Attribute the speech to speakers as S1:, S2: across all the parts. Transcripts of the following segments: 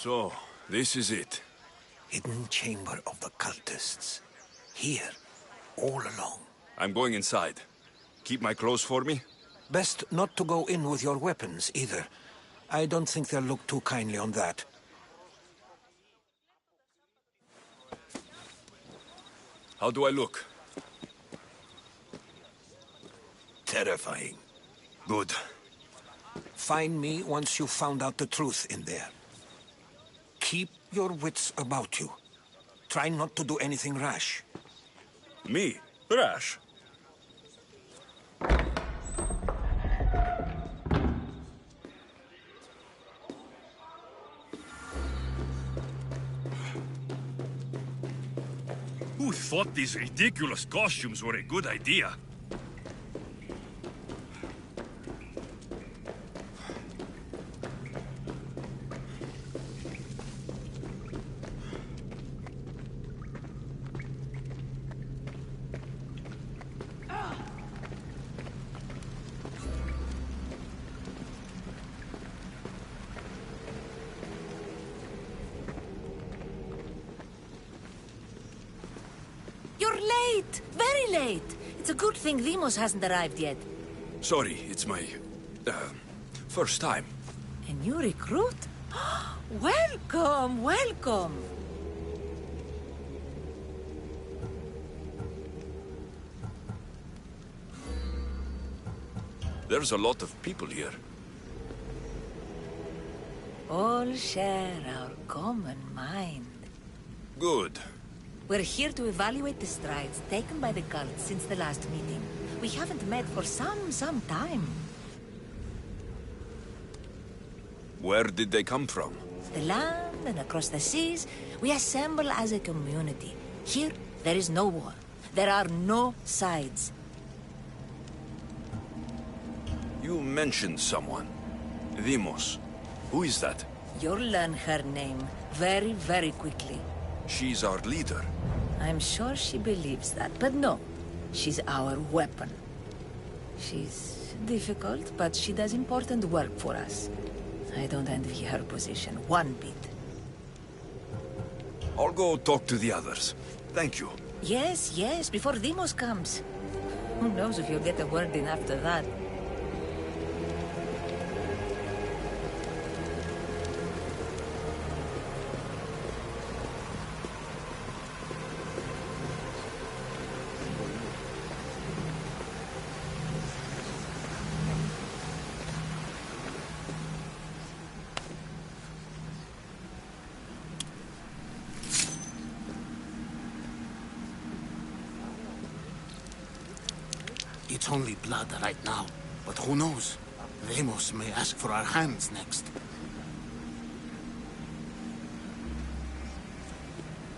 S1: So, this is it.
S2: Hidden chamber of the cultists. Here, all along.
S1: I'm going inside. Keep my clothes for me?
S2: Best not to go in with your weapons, either. I don't think they'll look too kindly on that.
S1: How do I look?
S2: Terrifying.
S1: Good.
S2: Find me once you've found out the truth in there. Keep your wits about you. Try not to do anything rash.
S1: Me? Rash?
S3: Who thought these ridiculous costumes were a good idea?
S4: You're late! Very late! It's a good thing Demos hasn't arrived yet.
S1: Sorry, it's my... first time.
S4: A new recruit? Welcome, welcome!
S1: There's a lot of people here.
S4: All share our common mind.
S1: Good.
S4: We're here to evaluate the strides taken by the cult since the last meeting. We haven't met for some time.
S1: Where did they come from?
S4: The land and across the seas, we assemble as a community. Here, there is no war. There are no sides.
S1: You mentioned someone. Demos. Who is that?
S4: You'll learn her name very, very quickly.
S1: She's our leader.
S4: I'm sure she believes that, but no. She's our weapon. She's difficult, but she does important work for us. I don't envy her position one bit.
S1: I'll go talk to the others. Thank you.
S4: Yes, yes, before Demos comes. Who knows if you'll get a word in after that.
S5: It's only blood right now, but who knows? Ramos may ask for our hands next.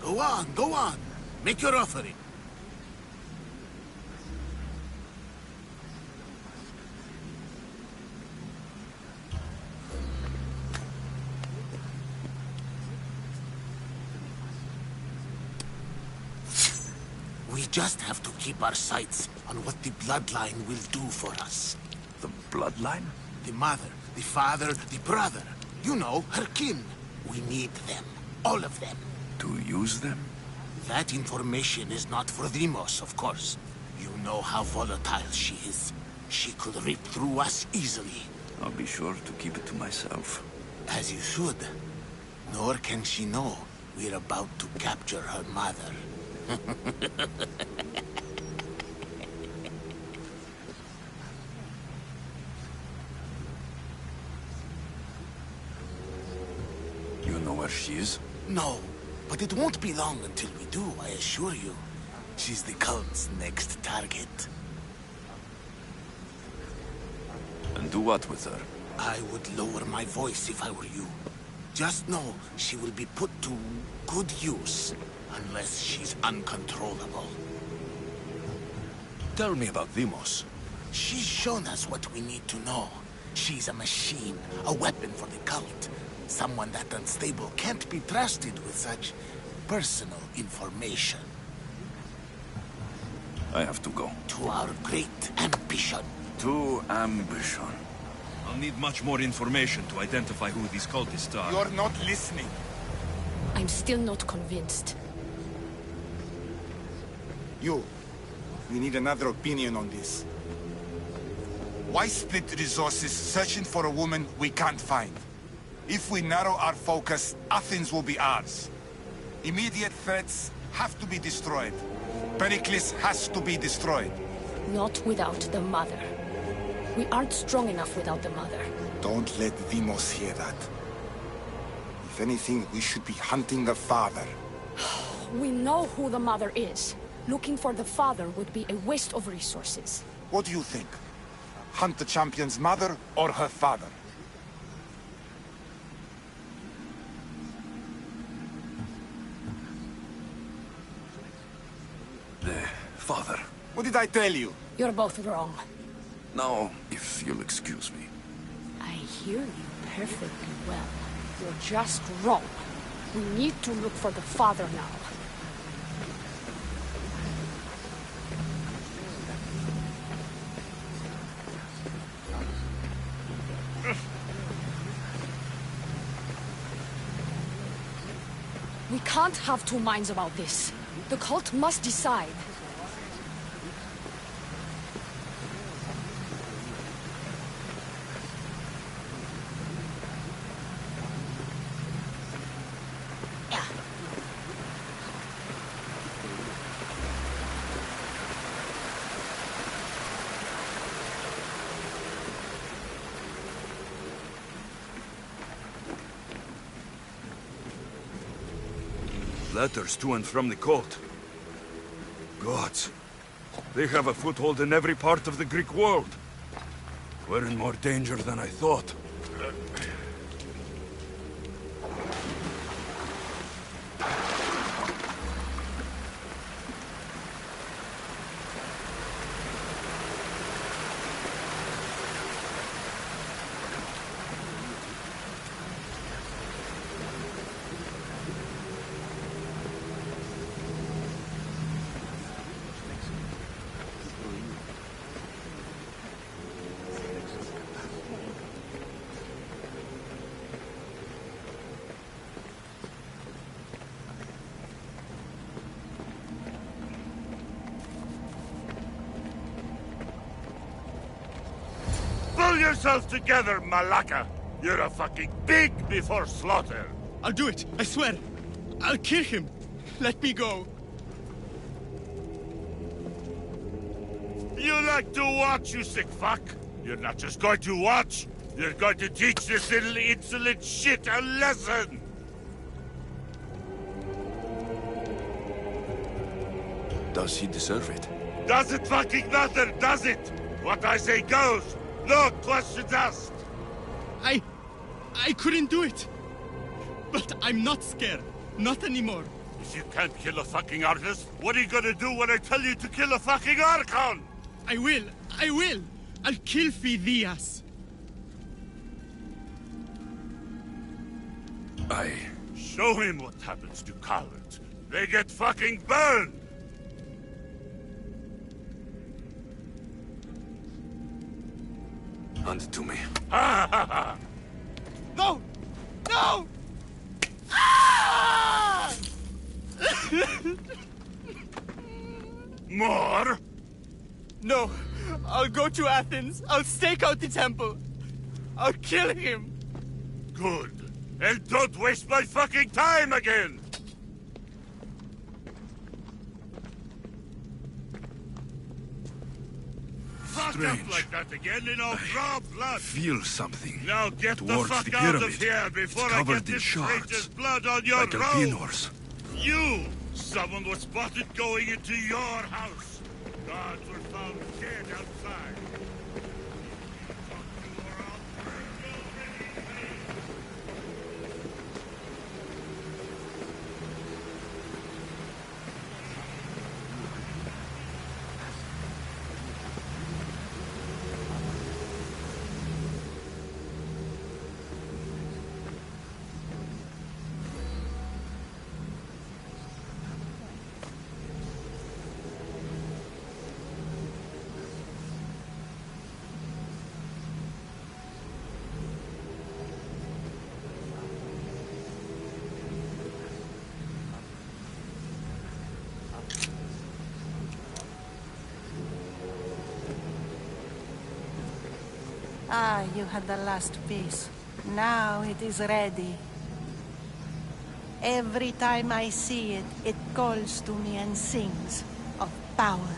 S5: Go on, go on. Make your offering. We just have to keep our sights on what the bloodline will do for us.
S1: The bloodline?
S5: The mother, the father, the brother. You know, her kin. We need them. All of them.
S1: To use them?
S5: That information is not for Demos, of course. You know how volatile she is. She could rip through us easily.
S1: I'll be sure to keep it to myself.
S5: As you should. Nor can she know we're about to capture her mother.
S1: You know where she is?
S5: No, but it won't be long until we do, I assure you. She's the cult's next target.
S1: And do what with her?
S5: I would lower my voice if I were you. Just know she will be put to good use, unless she's uncontrollable.
S1: Tell me about Demos.
S5: She's shown us what we need to know. She's a machine, a weapon for the cult. Someone that unstable can't be trusted with such personal information.
S1: I have to go.
S5: To our great ambition.
S1: To ambition.
S3: I'll need much more information to identify who these cultists are.
S6: You're not listening.
S7: I'm still not convinced.
S6: We need another opinion on this. Why split resources searching for a woman we can't find? If we narrow our focus, Athens will be ours. Immediate threats have to be destroyed. Pericles has to be destroyed.
S7: Not without the mother. We aren't strong enough without the mother.
S6: Don't let Deimos hear that. If anything, we should be hunting the father.
S7: We know who the mother is. Looking for the father would be a waste of resources.
S6: What do you think? Hunt the champion's mother or her father?
S1: The father.
S6: What did I tell you?
S7: You're both wrong.
S1: Now, if you'll excuse me.
S7: I hear you perfectly well. You're just wrong. We need to look for the father now. We can't have two minds about this. The cult must decide.
S3: Letters to and from the cult. Gods. They have a foothold in every part of the Greek world. We're in more danger than I thought.
S8: Pull yourself together, Malaka! You're a fucking pig before slaughter!
S9: I'll do it, I swear. I'll kill him. Let me go.
S8: You like to watch, you sick fuck? You're not just going to watch, you're going to teach this little insolent shit a lesson!
S1: Does he deserve it?
S8: Does it fucking matter, does it? What I say goes! No questions asked!
S9: I couldn't do it. But I'm not scared. Not anymore.
S8: If you can't kill a fucking artist, what are you gonna do when I tell you to kill a fucking Archon?
S9: I will. I'll kill Phidias.
S8: Show him what happens to cowards. They get fucking burned!
S1: Hand it to me.
S8: Ha ha ha!
S9: No! No! Ah!
S8: More?
S9: No. I'll go to Athens. I'll stake out the temple. I'll kill him.
S8: Good. And don't waste my fucking time again! Fuck up like that again and I'll draw blood!
S3: Feel something.
S8: Now get the
S3: towards
S8: fuck
S3: the
S8: out
S3: pyramid.
S8: of here before
S3: It's
S8: I
S3: covered
S8: get
S3: in
S8: this
S3: shards,
S8: traitor's blood on your
S3: like
S8: robe!
S3: Alpinor's.
S8: You! Someone was spotted going into your house! Guards were found dead outside!
S10: Ah, you had the last piece. Now it is ready. Every time I see it, it calls to me and sings of power.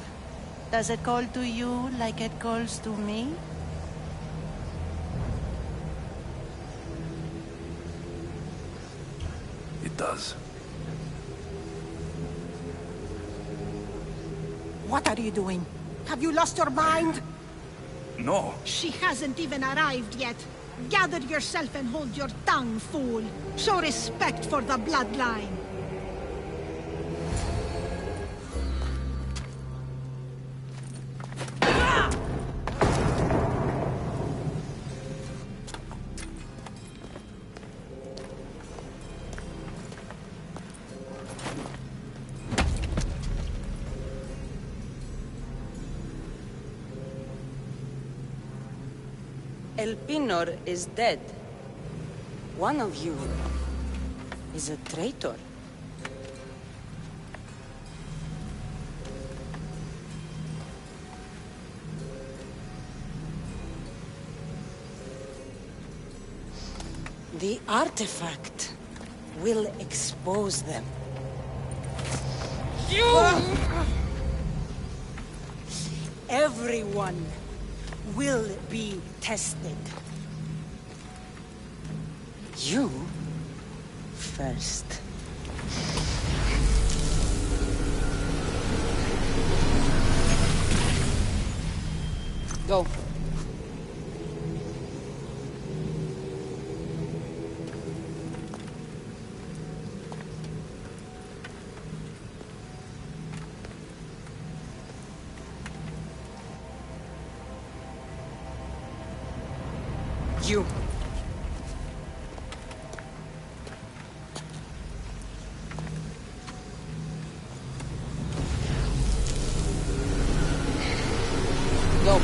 S10: Does it call to you like it calls to me?
S1: It does.
S10: What are you doing? Have you lost your mind?
S3: No.
S11: She hasn't even arrived yet. Gather yourself and hold your tongue, fool. Show respect for the bloodline.
S12: El Pinor is dead. One of you is a traitor. The artifact will expose them. Everyone will be tested. You first. Go. You. Go.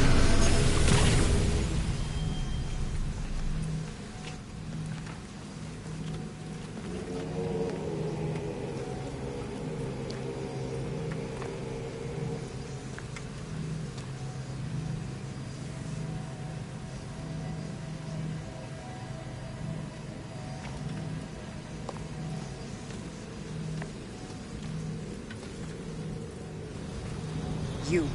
S12: You.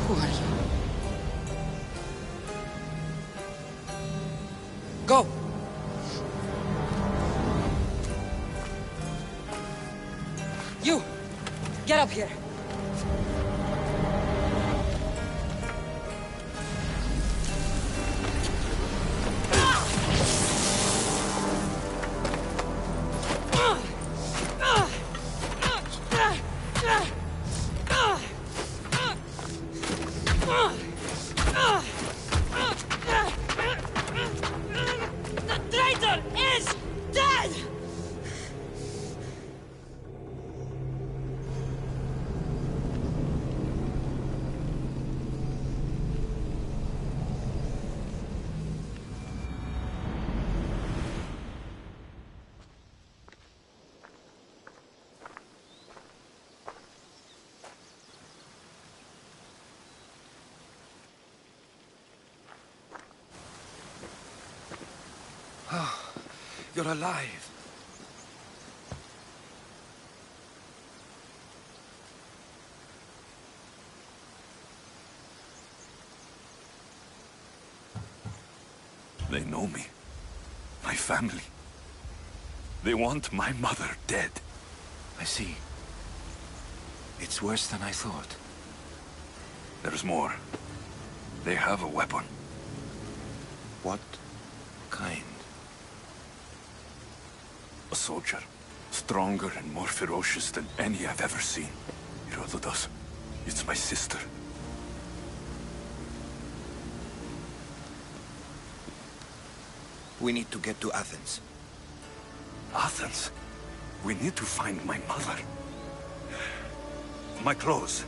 S12: Who are you? Go! You! Get up here! The traitor is dead!
S2: You're alive.
S1: They know me. My family. They want my mother dead.
S2: I see. It's worse than I thought.
S1: There's more. They have a weapon.
S2: What
S1: kind. A soldier. Stronger and more ferocious than any I've ever seen. Herodotus, it's my sister.
S2: We need to get to Athens.
S1: Athens? We need to find my mother. My clothes.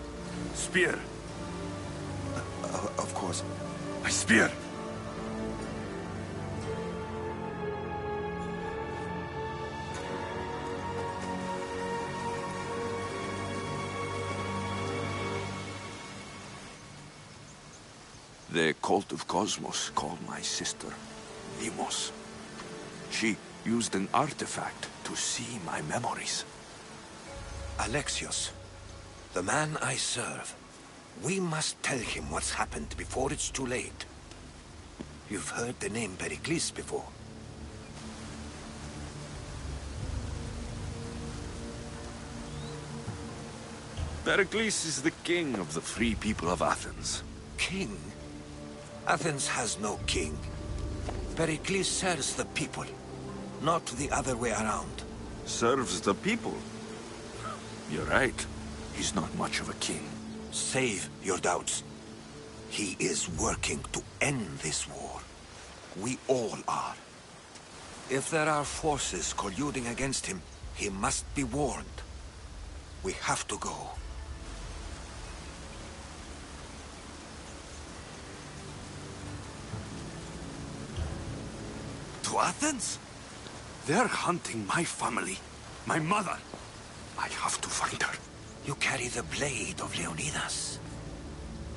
S1: Spear.
S2: Of course.
S1: My spear. The cult of Cosmos called my sister Deimos. She used an artifact to see my memories.
S2: Alexios, the man I serve. We must tell him what's happened before it's too late. You've heard the name Pericles before.
S1: Pericles is the king of the free people of Athens.
S2: King? Athens has no king. Pericles serves the people, not the other way around.
S1: Serves the people? You're right. He's not much of a king.
S2: Save your doubts. He is working to end this war. We all are. If there are forces colluding against him, he must be warned. We have to go.
S1: To Athens? They're hunting my family, my mother. I have to find her.
S2: You carry the blade of Leonidas.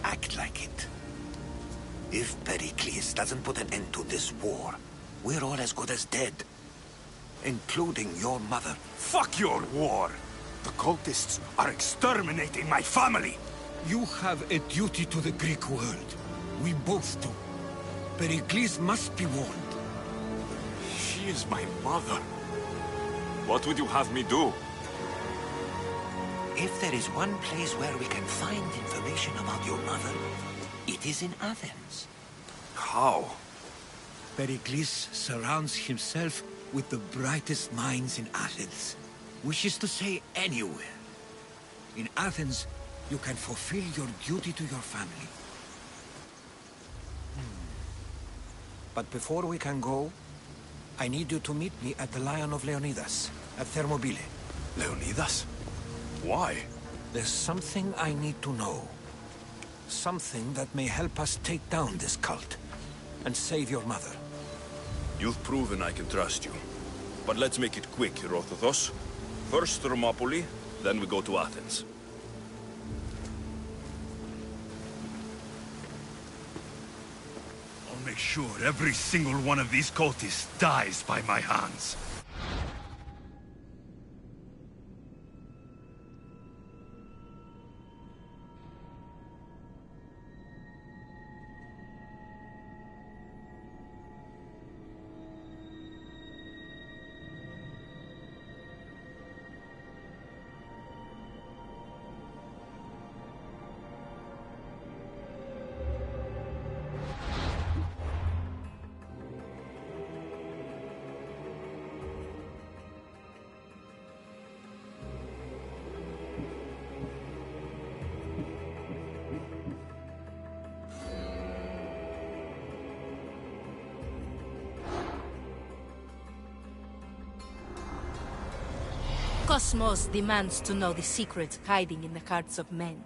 S2: Act like it. If Pericles doesn't put an end to this war, we're all as good as dead. Including your mother.
S1: Fuck your war! The cultists are exterminating my family!
S2: You have a duty to the Greek world. We both do. Pericles must be warned.
S1: She is my mother. What would you have me do?
S2: If there is one place where we can find information about your mother, it is in Athens.
S1: How?
S2: Pericles surrounds himself with the brightest minds in Athens. Which is to say, anywhere. In Athens, you can fulfill your duty to your family. But before we can go, I need you to meet me at the Lion of Leonidas, at Thermopylae.
S1: Leonidas? Why?
S2: There's something I need to know. Something that may help us take down this cult, and save your mother.
S3: You've proven I can trust you. But let's make it quick, Herodotus. First Thermopylae, then we go to Athens.
S8: I'll make sure every single one of these cultists dies by my hands.
S13: Cosmos demands to know the secrets hiding in the hearts of men.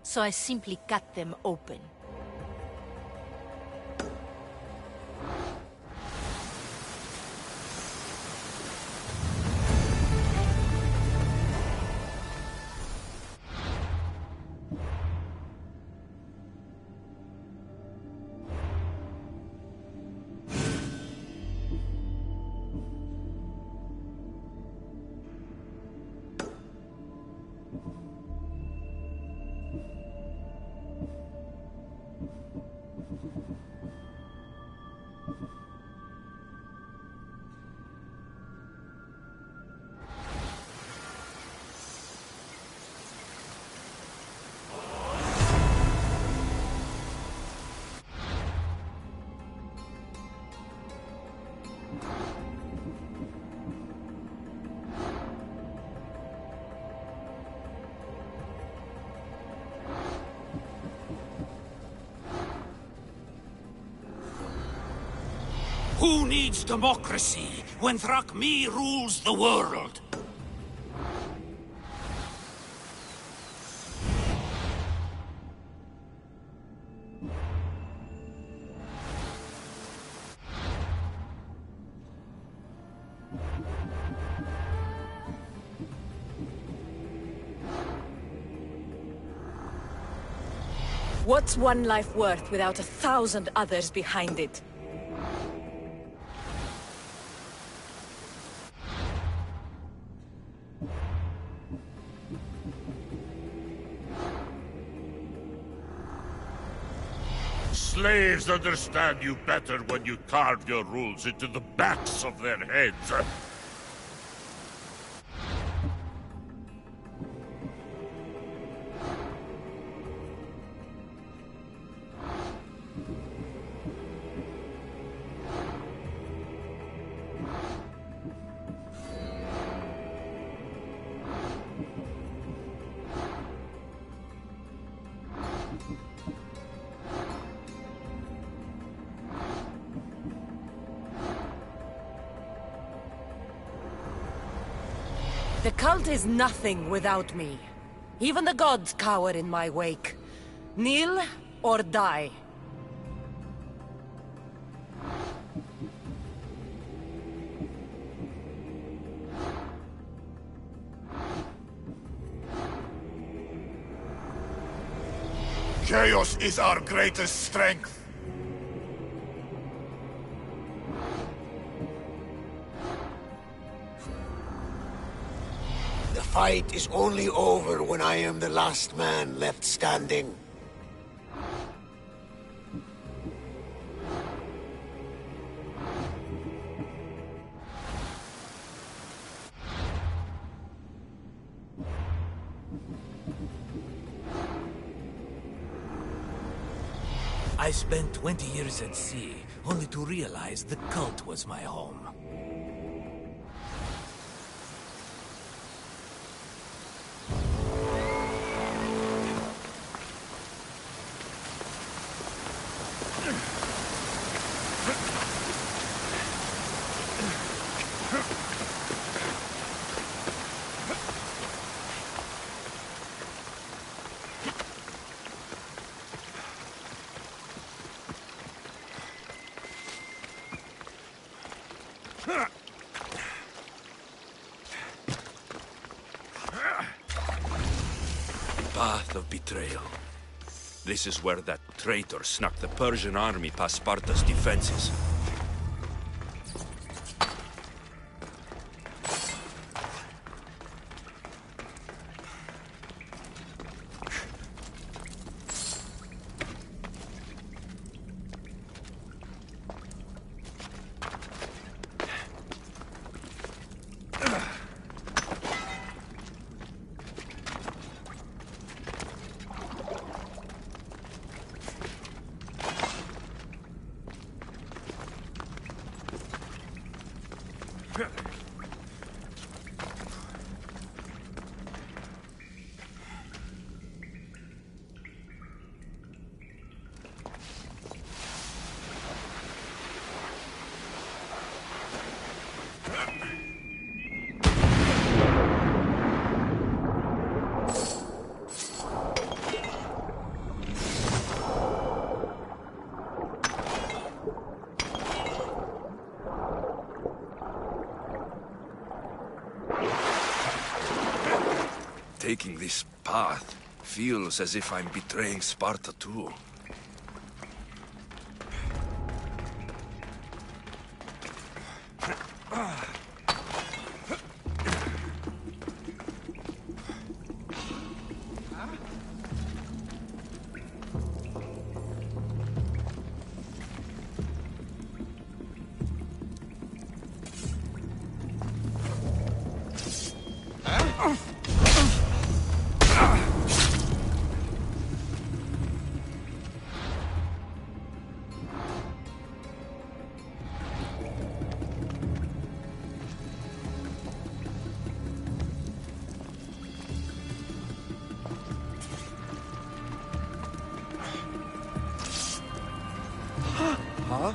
S13: So I simply cut them open.
S14: Who needs democracy when Thrakmi rules the world?
S4: What's one life worth without 1,000 others behind it?
S8: Slaves understand you better when you carve your rules into the backs of their heads.
S4: The cult is nothing without me. Even the gods cower in my wake. Kneel or die.
S6: Chaos is our greatest strength.
S14: The fight is only over when I am the last man left standing.
S15: I spent 20 years at sea, only to realize the cult was my home.
S3: Path of betrayal. This is where that traitor snuck the Persian army past Sparta's defenses. Taking this path feels as if I'm betraying Sparta too.
S2: Huh?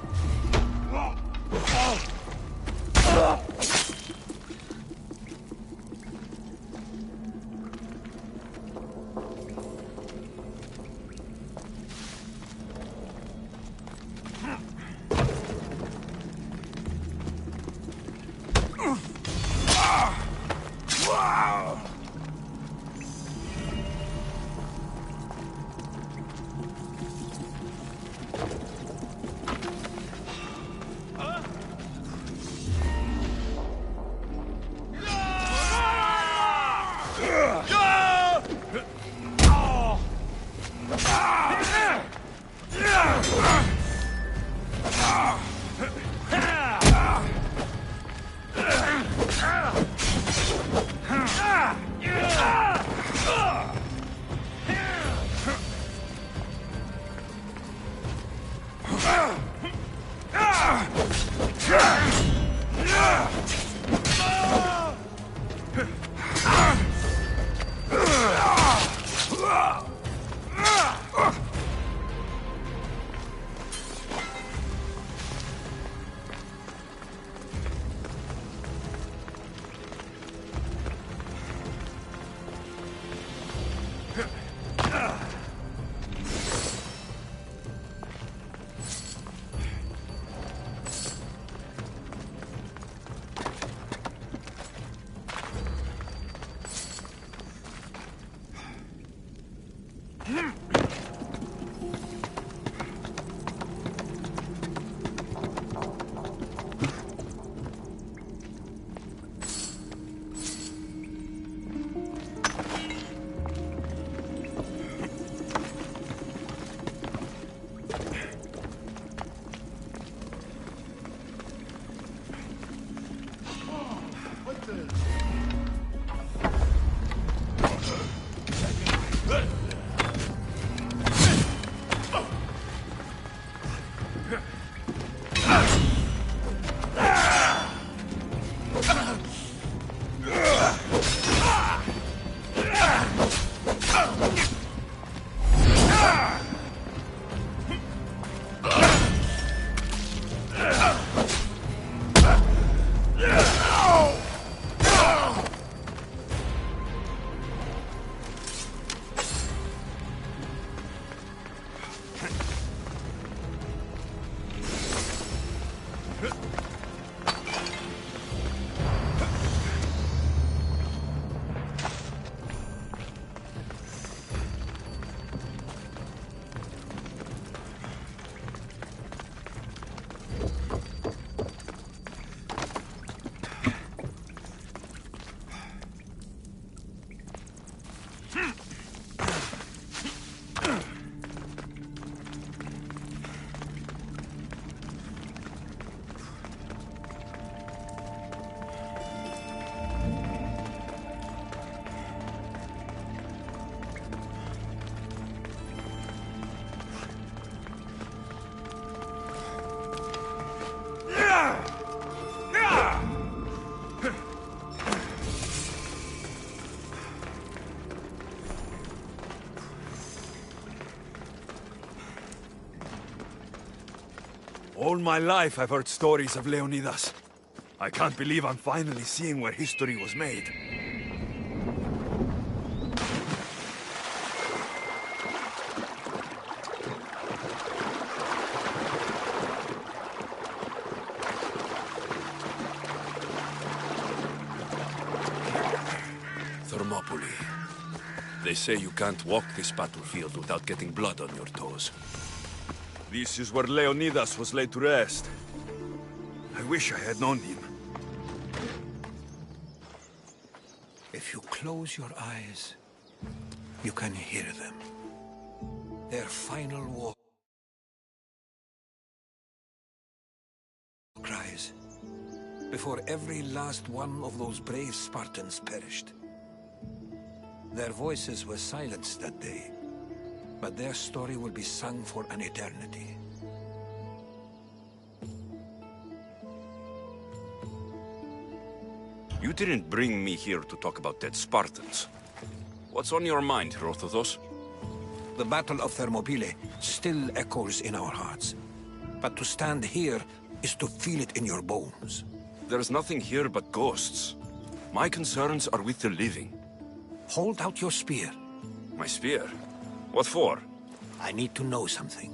S3: All my life I've heard stories of Leonidas. I can't believe I'm finally seeing where history was made.
S1: Thermopylae. They say you can't walk this battlefield without getting blood on your toes.
S3: This is where Leonidas was laid to rest. I wish I had known him.
S2: If you close your eyes, you can hear them. Their final war cries, before every last one of those brave Spartans perished. Their voices were silenced that day, but their story will be sung for an eternity.
S1: You didn't bring me here to talk about dead Spartans. What's on your mind, Herodotus?
S2: The Battle of Thermopylae still echoes in our hearts. But to stand here is to feel it in your bones.
S1: There's nothing here but ghosts. My concerns are with the living.
S2: Hold out your spear.
S1: My spear? What for?
S2: I need to know something.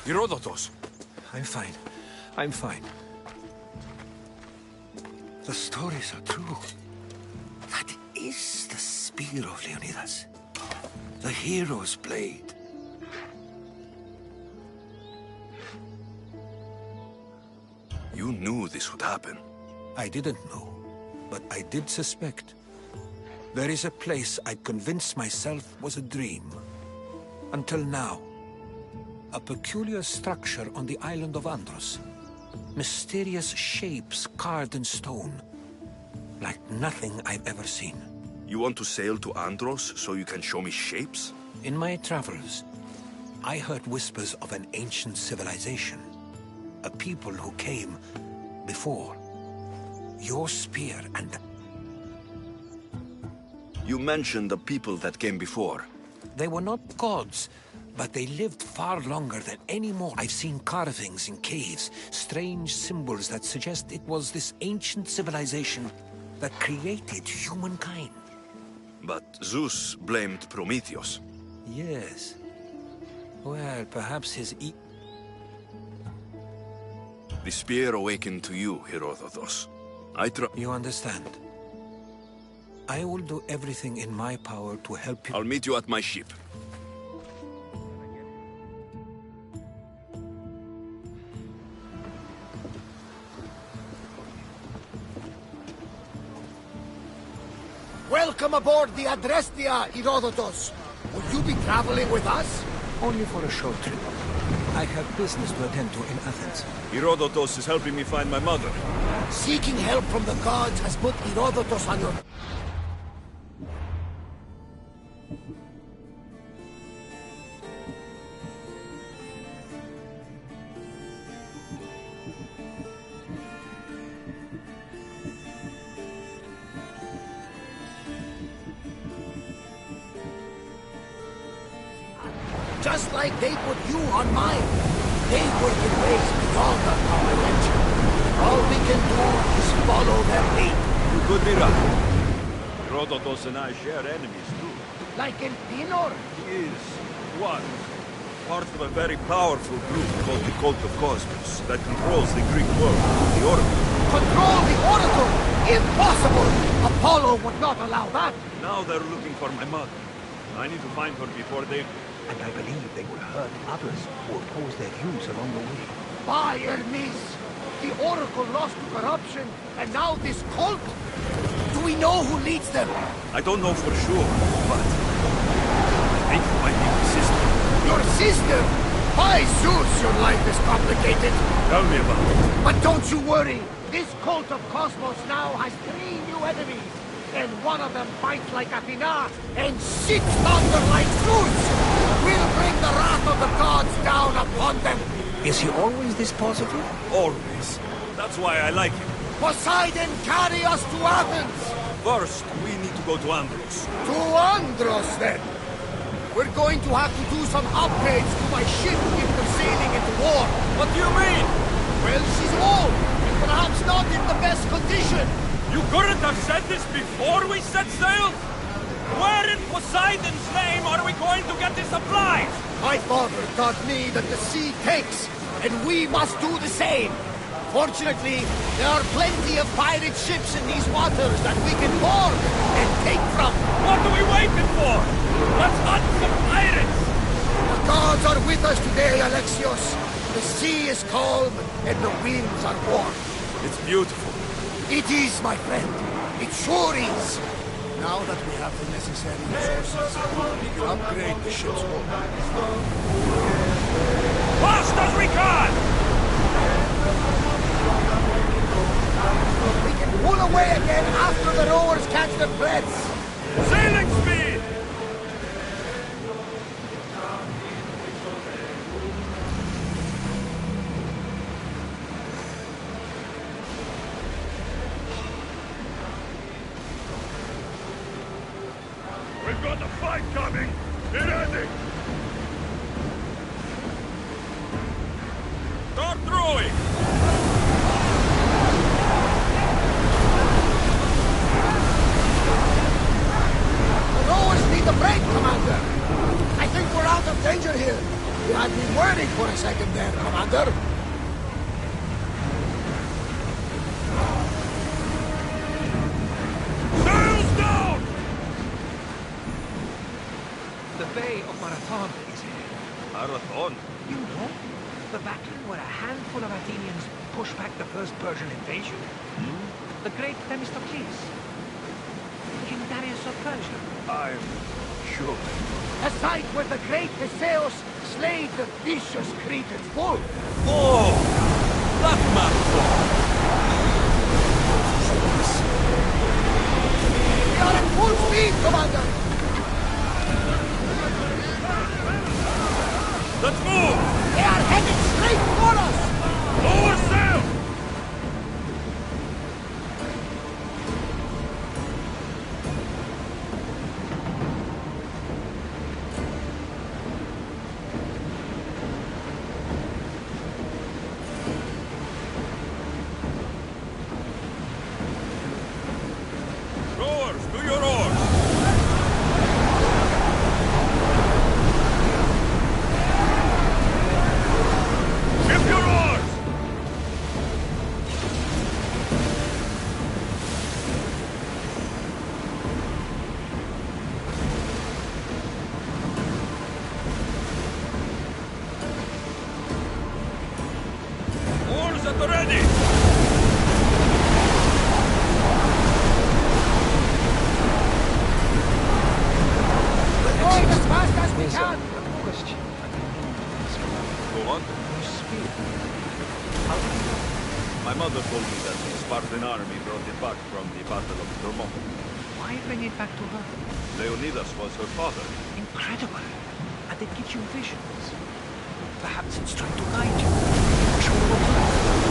S3: Herodotus!
S2: I'm fine. I'm fine. The stories are true. That is the spear of Leonidas. The hero's blade.
S3: You knew this would happen.
S2: I didn't know, but I did suspect. There is a place I'd convinced myself was a dream. Until now. A peculiar structure on the island of Andros. Mysterious shapes carved in stone. Like nothing I've ever seen.
S3: You want to sail to Andros so you can show me shapes?
S2: In my travels, I heard whispers of an ancient civilization. A people who came before. Your spear and...
S3: You mentioned the people that came before.
S2: They were not gods, but they lived far longer than any more. I've seen carvings in caves, strange symbols that suggest it was this ancient civilization that created humankind.
S3: But Zeus blamed Prometheus.
S2: Yes. Well, perhaps his
S3: The spear awakened to you, Herodotus.
S2: You understand. I will do everything in my power to help you.
S3: I'll meet you at my ship.
S14: Welcome aboard the Adrestia, Herodotus. Will you be traveling with us?
S2: Only for a short trip. I have business to attend to in Athens.
S3: Herodotus is helping me find my mother.
S14: Seeking help from the gods has put Herodotus on your... Just like they put you on mine. They work in ways beyond our comprehension. All we can do is follow their lead.
S3: You could be right. Herodotus and I share enemies too.
S14: Like in Pinor?
S3: He is one. Part of a very powerful group called the Cult of Cosmos that controls the Greek world, the Oracle.
S14: Control the Oracle? Impossible! Apollo would not allow that.
S3: Now they're looking for my mother. I need to find her before they...
S2: And I believe they will hurt others who oppose their views along the way.
S14: By Hermes! The Oracle lost to corruption, and now this cult? Do we know who leads them?
S3: I don't know for sure, but... I think it might be my sister.
S14: Your sister? By Zeus, your life is complicated.
S3: Tell me about it.
S14: But don't you worry. This cult of Cosmos now has 3 new enemies. And one of them fights like Athena and shits thunder like Zeus! We'll bring the wrath of the gods down upon them!
S2: Is he always this positive?
S3: Always. That's why I like him.
S14: Poseidon, carry us to Athens!
S3: First, we need to go to Andros.
S14: To Andros, then! We're going to have to do some upgrades to my ship if we're sailing into war.
S3: What do you mean?
S14: Well, she's old, and perhaps not in the best condition.
S3: You couldn't have said this before we set sail? Where in Poseidon's name are we going to get the supplies?
S14: My father taught me that the sea takes, and we must do the same. Fortunately, there are plenty of pirate ships in these waters that we can board and take from.
S3: What are we waiting for? Let's hunt some pirates!
S14: The gods are with us today, Alexios. The sea is calm, and the winds are warm.
S3: It's beautiful.
S14: It is, my friend. It sure is. Now that we have the necessary resources, we can upgrade the ship's hull.
S3: Fast as we can!
S14: We can pull away again after the rowers catch their breaths.
S3: Sailing speed! We've got a fight coming! Get ready! Start throwing!
S14: The rowers need a break, Commander! I think we're out of danger here. You had me worried for a second there, Commander.
S3: Sails down!
S16: The Bay of Marathon is here.
S3: Marathon?
S16: You know? The battle where a handful of Athenians pushed back the first Persian invasion. The great Themistocles. King Darius of Persia.
S3: I'm sure.
S14: A site where the great Theseus slayed the vicious Cretan bull.
S3: Oh! That marathon!
S14: We are at full speed, Commander!
S3: Let's move!
S14: They are headed straight for us!
S3: Lower sail! Rowers, to your oars! Ship your oars! Oars at the ready!
S14: We're going as fast as we can!
S16: Question.
S3: Go on.
S16: You speak. How do you know?
S3: My mother told me that the Spartan army brought it back from the Battle of Thermopylae.
S16: Why bring it back to her?
S3: Leonidas was her father.
S16: Incredible. And it gives you visions. Perhaps it's trying to guide you. Show you what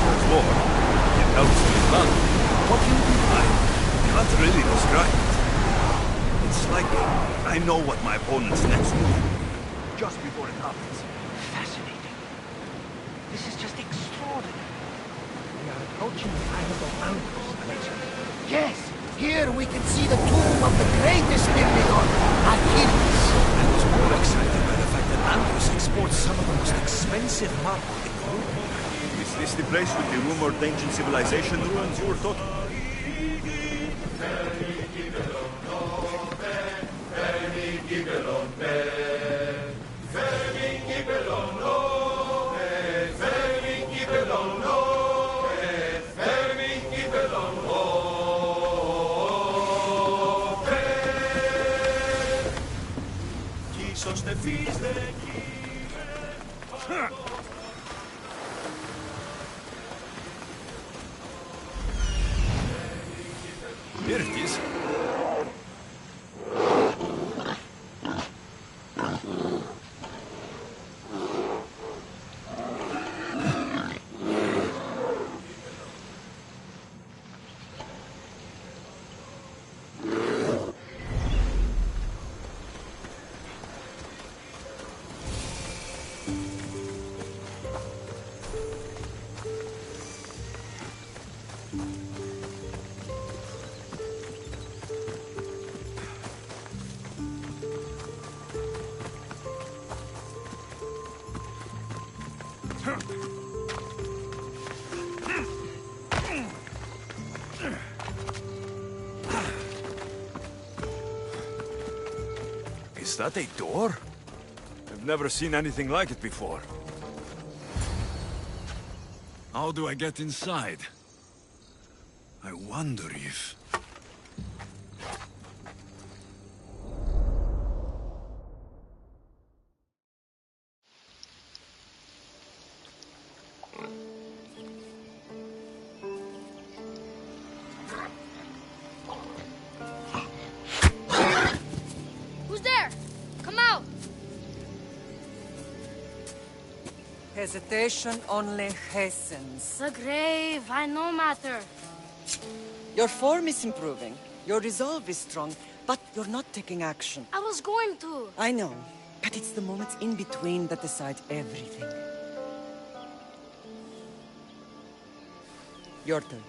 S3: What's more, it helps me plan.
S16: What do you do?
S3: I can't really describe it. It's like I know what my opponent's next move, just before it happens.
S16: Fascinating. This is just extraordinary. We are approaching the island of Angus, Alexios.
S14: Yes! Here we can see the tomb of the greatest Myrmidon, Achilles.
S15: I was more excited by the fact that Andros exports some of the most expensive marble in the world.
S3: Is this the place with the rumored ancient civilization ruins you were talking about? Here it is. Is that a door? I've never seen anything like it before. How do I get inside? I wonder if...
S17: Who's there? Come out!
S18: Hesitation only hastens.
S17: The grave, I no matter.
S18: Your form is improving. Your resolve is strong, but you're not taking action.
S17: I was going to.
S18: I know, but it's the moments in between that decide everything. Your turn.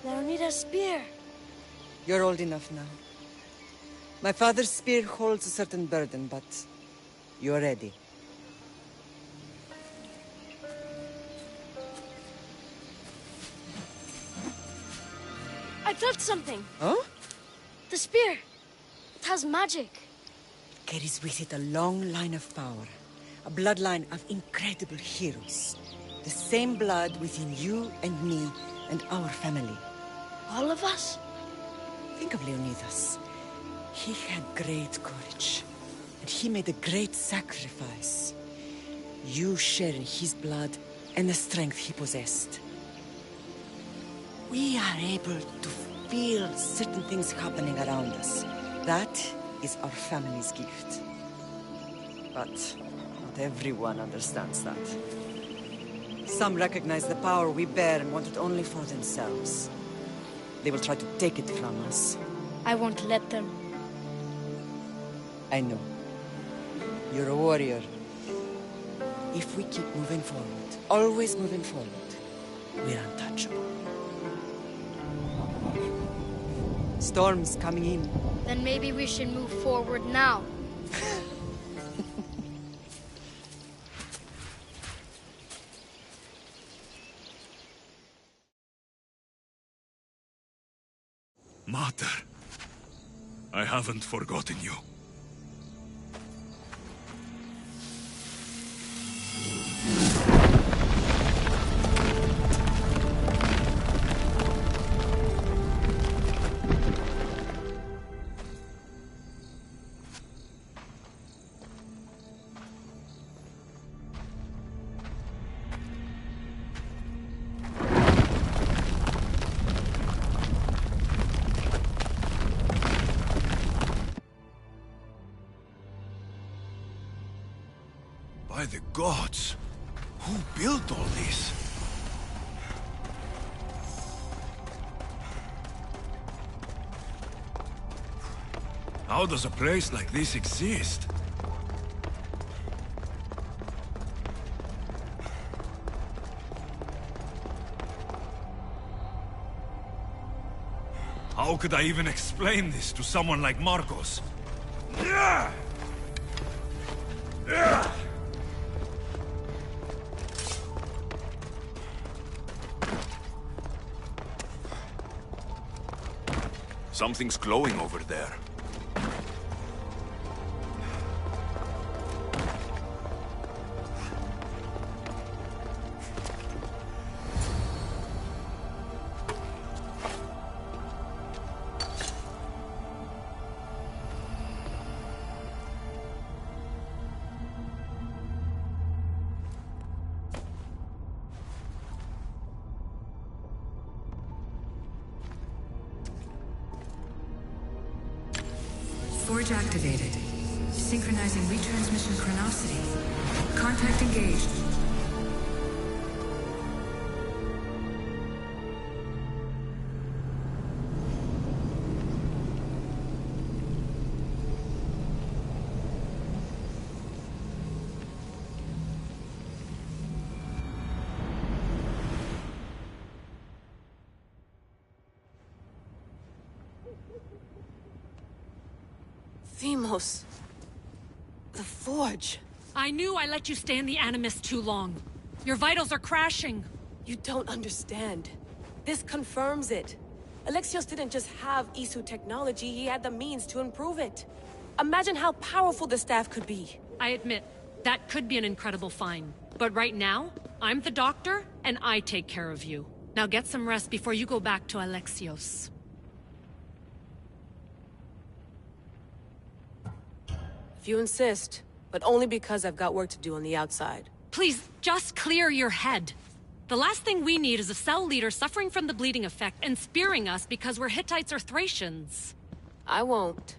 S17: Leonida's spear.
S18: You're old enough now. My father's spear holds a certain burden, but you're ready.
S17: I felt something.
S18: Huh?
S17: The spear. It has magic.
S18: Carries with it a long line of power. A bloodline of incredible heroes. The same blood within you and me and our family.
S17: All of us?
S18: Think of Leonidas. He had great courage. And he made a great sacrifice. You share in his blood and the strength he possessed. We are able to feel certain things happening around us. That is our family's gift. But not everyone understands that. Some recognize the power we bear and want it only for themselves. They will try to take it from us.
S17: I won't let them.
S18: I know. You're a warrior. If we keep moving forward, always moving forward, we're untouchable. Storm's coming in.
S17: Then maybe we should move forward now.
S3: Mater, I haven't forgotten you. By the gods! Who built all this? How does a place like this exist? How could I even explain this to someone like Marcos?
S1: Something's glowing over there.
S19: Forge activated. Synchronizing retransmission chronicity. Contact engaged.
S20: Themos. The Forge.
S7: I knew I let you stay in the Animus too long. Your vitals are crashing.
S20: You don't understand. This confirms it. Alexios didn't just have Isu technology, he had the means to improve it. Imagine how powerful the staff could be.
S21: I admit, that could be an incredible find. But right now, I'm the doctor, and I take care of you. Now get some rest before you go back to Alexios.
S20: If you insist, but only because I've got work to do on the outside.
S21: Please, just clear your head. The last thing we need is a cell leader suffering from the bleeding effect and spearing us because we're Hittites or Thracians.
S20: I won't.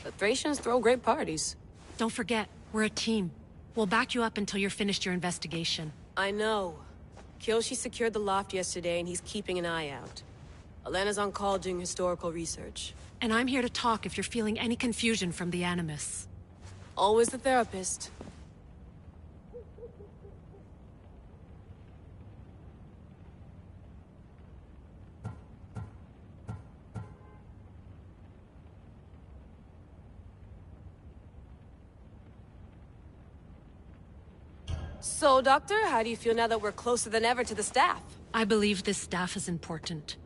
S20: The Thracians throw great parties.
S21: Don't forget, we're a team. We'll back you up until you're finished your investigation.
S20: I know. Kyoshi secured the loft yesterday and he's keeping an eye out. Elena's on call doing historical research.
S21: And I'm here to talk if you're feeling any confusion from the Animus.
S20: Always the therapist. So, Doctor, how do you feel now that we're closer than ever to the staff?
S21: I believe this staff is important.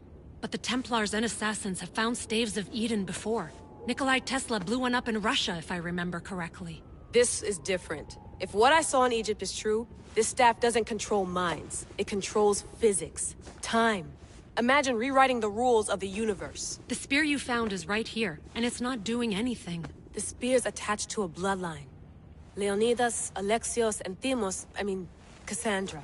S21: But the Templars and Assassins have found staves of Eden before. Nikolai Tesla blew one up in Russia, if I remember correctly.
S20: This is different. If what I saw in Egypt is true, this staff doesn't control minds. It controls physics, time. Imagine rewriting the rules of the universe.
S21: The spear you found is right here, and it's not doing anything.
S20: The spear's attached to a bloodline. Leonidas, Alexios, and Cassandra.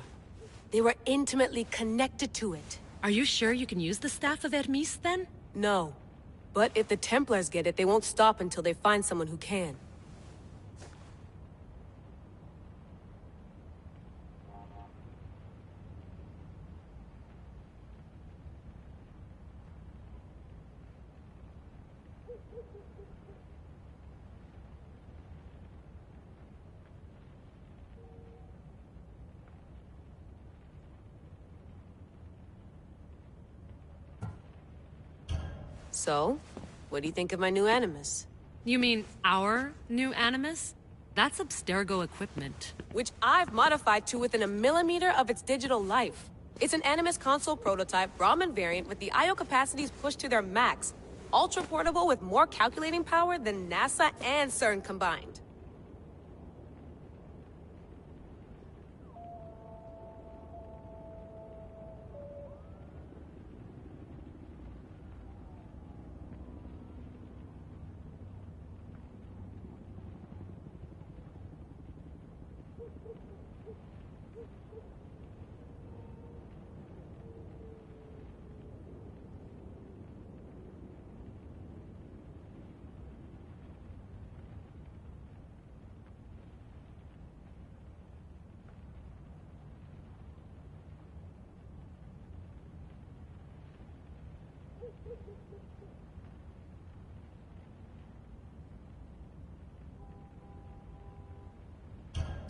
S20: They were intimately connected to it.
S21: Are you sure you can use the Staff of Hermes, then?
S20: No. But if the Templars get it, they won't stop until they find someone who can. So, what do you think of my new Animus?
S21: You mean our new Animus? That's Abstergo equipment.
S20: Which I've modified to within a millimeter of its digital life. It's an Animus console prototype, Brahmin variant with the I/O capacities pushed to their max. Ultra portable with more calculating power than NASA and CERN combined.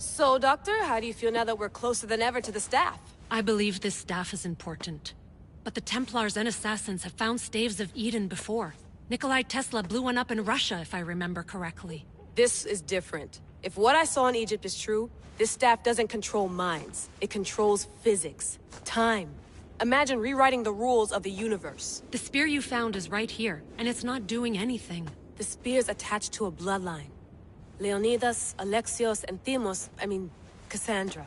S20: So, Doctor, how do you feel now that we're closer than ever to the staff?
S21: I believe this staff is important. But the Templars and Assassins have found staves of Eden before. Nikolai Tesla blew one up in Russia, if I remember correctly.
S20: This is different. If what I saw in Egypt is true, this staff doesn't control minds. It controls physics, time. Imagine rewriting the rules of the universe.
S21: The spear you found is right here, and it's not doing anything.
S20: The spear's attached to a bloodline. Leonidas, Alexios, and Cassandra.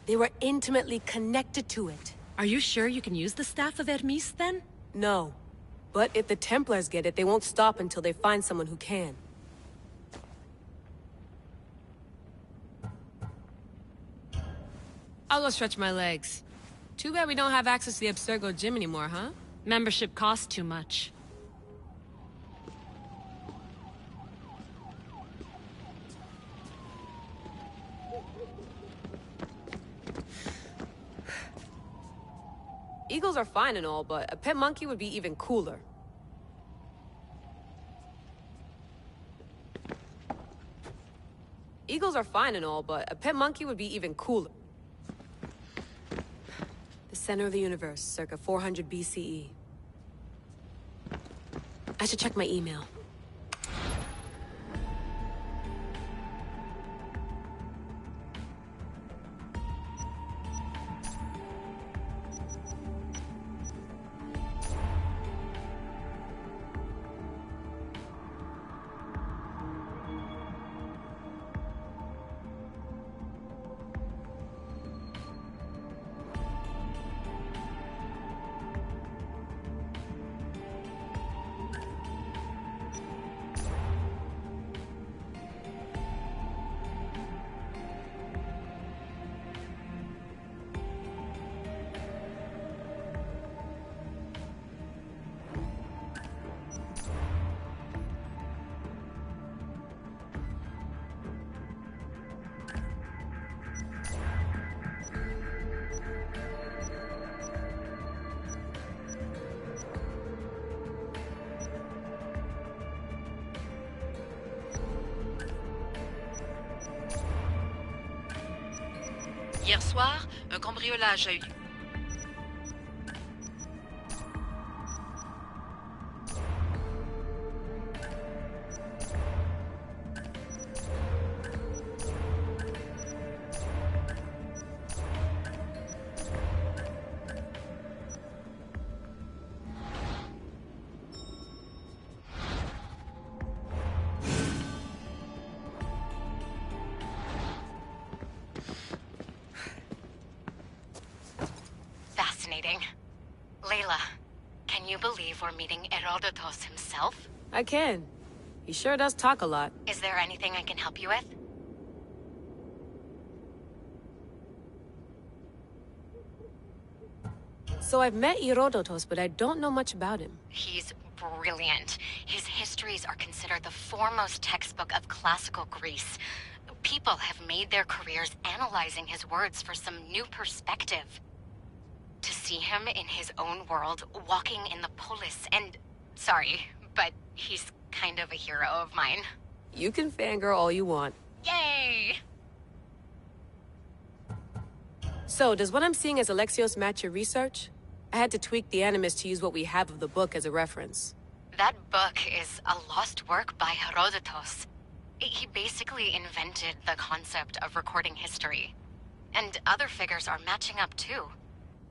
S20: They were intimately connected to it.
S21: Are you sure you can use the Staff of Hermes, then?
S20: No. But if the Templars get it, they won't stop until they find someone who can. I'll go stretch my legs. Too bad we don't have access to the Abstergo gym anymore, huh?
S21: Membership costs too much.
S20: Eagles are fine and all, but a pet monkey would be even cooler. Eagles are fine and all, but a pet monkey would be even cooler. The center of the universe, circa 400 BCE. I should check my email.
S19: Hier soir, un cambriolage a eu lieu.
S5: Fascinating. Layla, can you believe we're meeting Herodotus himself?
S20: I can. He sure does talk a lot.
S5: Is there anything I can help you with?
S20: So I've met Herodotus, but I don't know much about him.
S5: He's brilliant. His histories are considered the foremost textbook of classical Greece. People have made their careers analyzing his words for some new perspective. To see him in his own world, walking in the polis, and... Sorry, but he's kind of a hero of mine.
S20: You can fangirl all you want.
S5: Yay!
S20: So, does what I'm seeing as Alexios match your research? I had to tweak the Animus to use what we have of the book as a reference.
S5: That book is a lost work by Herodotus. He basically invented the concept of recording history. And other figures are matching up too.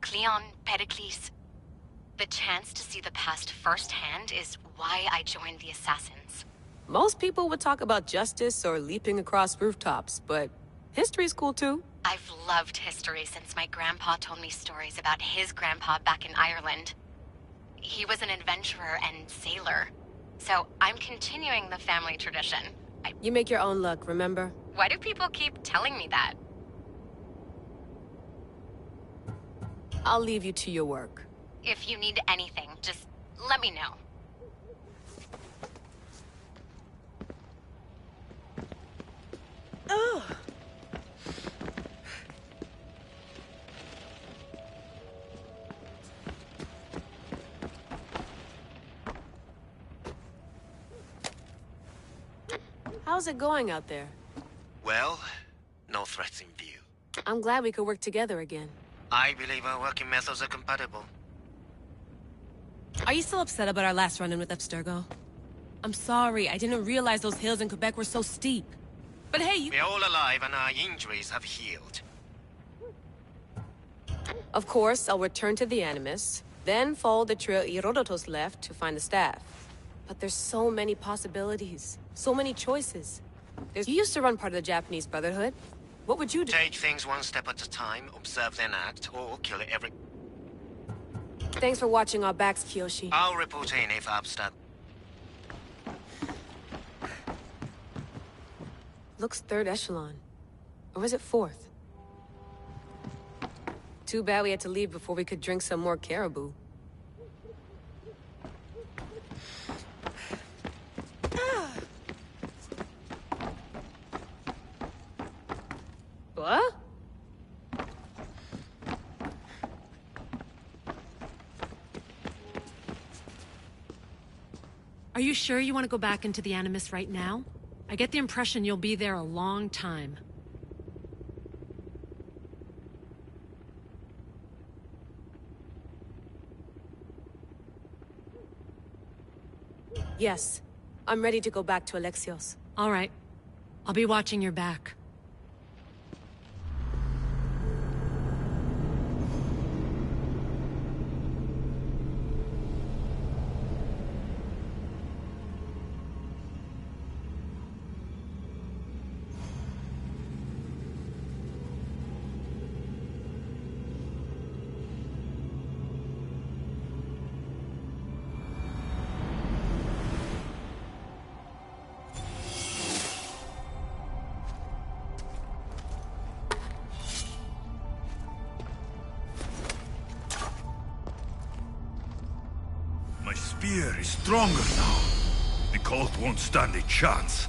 S5: Cleon, Pericles. The chance to see the past firsthand is why I joined the Assassins.
S20: Most people would talk about justice or leaping across rooftops, but history's cool too.
S5: I've loved history since my grandpa told me stories about his grandpa back in Ireland. He was an adventurer and sailor. So I'm continuing the family tradition.
S20: You make your own luck, remember?
S5: Why do people keep telling me that?
S20: I'll leave you to your work.
S5: If you need anything, just let me know.
S20: Ugh. How's it going out there?
S22: Well, no threats in view.
S20: I'm glad we could work together again.
S22: I believe our working methods are compatible.
S20: Are you still upset about our last run-in with Abstergo? I'm sorry, I didn't realize those hills in Quebec were so steep. But hey, you...
S22: We're all alive and our injuries have healed.
S20: Of course, I'll return to the Animus, then follow the trail Herodotus left to find the staff. But there's so many possibilities, so many choices. You used to run part of the Japanese Brotherhood. What would you do?
S22: Take things one step at a time, observe then act, or kill every...
S20: Thanks for watching our backs, Kiyoshi.
S22: I'll report in if Abstab...
S20: Looks third echelon. Or is it fourth? Too bad we had to leave before we could drink some more caribou. What?
S21: Are you sure you want to go back into the Animus right now? I get the impression you'll be there a long time.
S20: Yes. I'm ready to go back to Alexios.
S21: All right. I'll be watching your back.
S3: My spear is stronger now. The cult won't stand a chance.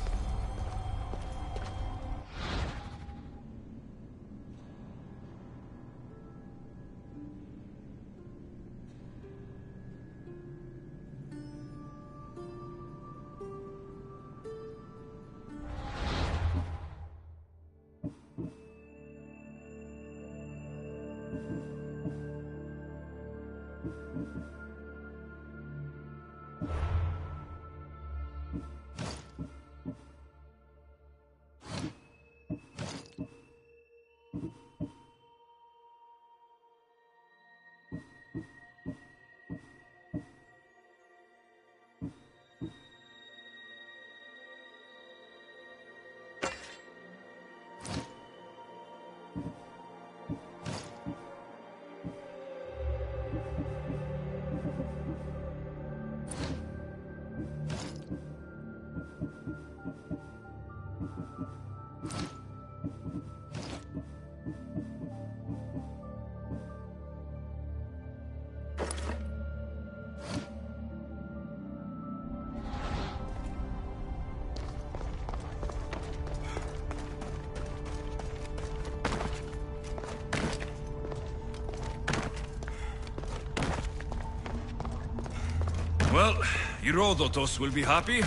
S3: Herodotus will be happy.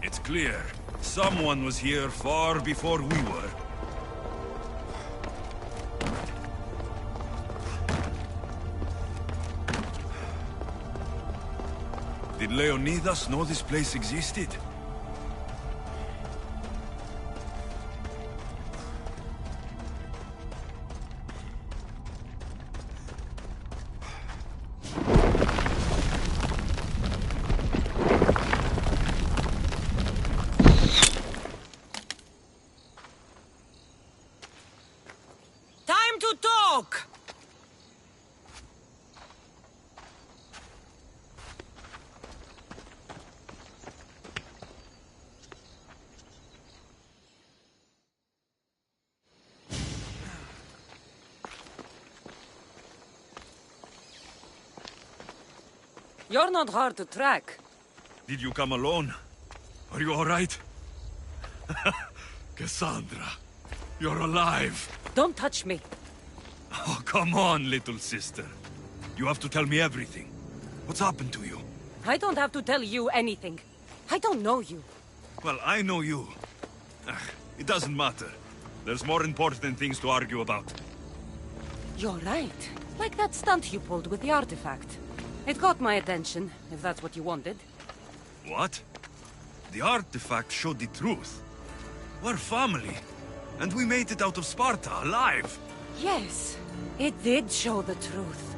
S3: It's clear. Someone was here far before we were. Did Leonidas know this place existed?
S18: Time to talk! You're not hard to track.
S3: Did you come alone? Are you all right? Cassandra, you're alive.
S18: Don't touch me.
S3: Oh, come on, little sister. You have to tell me everything. What's happened to you?
S18: I don't have to tell you anything. I don't know you.
S3: Well, I know you. It doesn't matter. There's more important things to argue about.
S18: You're right. Like that stunt you pulled with the artifact. It got my attention, if that's what you wanted.
S3: What? The artifact showed the truth. We're family. And we made it out of Sparta, alive.
S18: Yes, it did show the truth.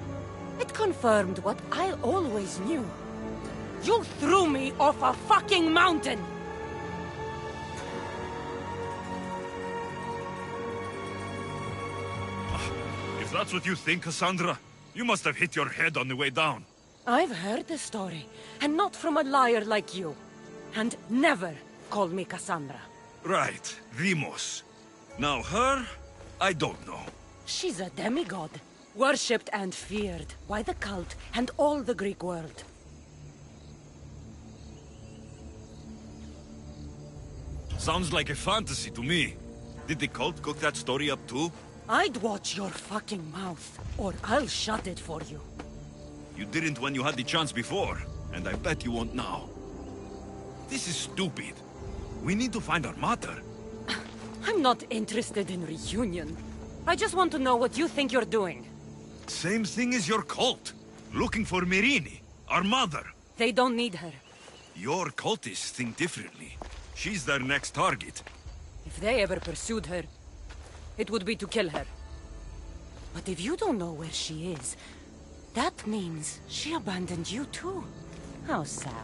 S18: It confirmed what I always knew. You threw me off a fucking mountain!
S3: If that's what you think, Cassandra, you must have hit your head on the way down.
S18: I've heard the story, and not from a liar like you. And never call me Cassandra.
S3: Right, Demos. Now her, I don't know.
S18: She's a demigod, worshipped and feared by the cult and all the Greek world.
S3: Sounds like a fantasy to me. Did the cult cook that story up too?
S18: I'd watch your fucking mouth, or I'll shut it for you.
S3: You didn't when you had the chance before, and I bet you won't now. This is stupid. We need to find our mother.
S18: I'm not interested in reunion. I just want to know what you think you're doing.
S3: Same thing as your cult. Looking for Myrrine, our mother.
S18: They don't need her.
S3: Your cultists think differently. She's their next target.
S18: If they ever pursued her, it would be to kill her. But if you don't know where she is, that means she abandoned you too. How sad.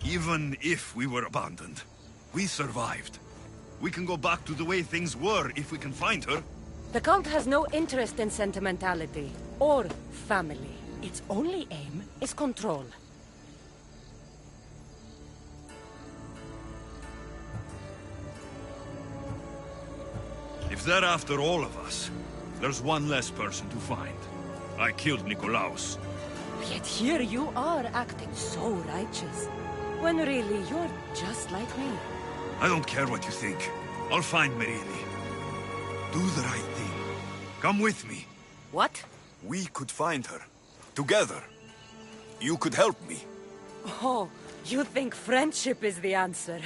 S3: Even if we were abandoned, we survived. We can go back to the way things were if we can find her.
S18: The cult has no interest in sentimentality or family. Its only aim is control.
S3: If they're after all of us, there's one less person to find. I killed Nikolaos.
S18: Yet here you are acting so righteous, when really you're just like me.
S3: I don't care what you think. I'll find Myrrine. Do the right thing. Come with me.
S18: What?
S3: We could find her. Together. You could help me.
S18: Oh, you think friendship is the answer?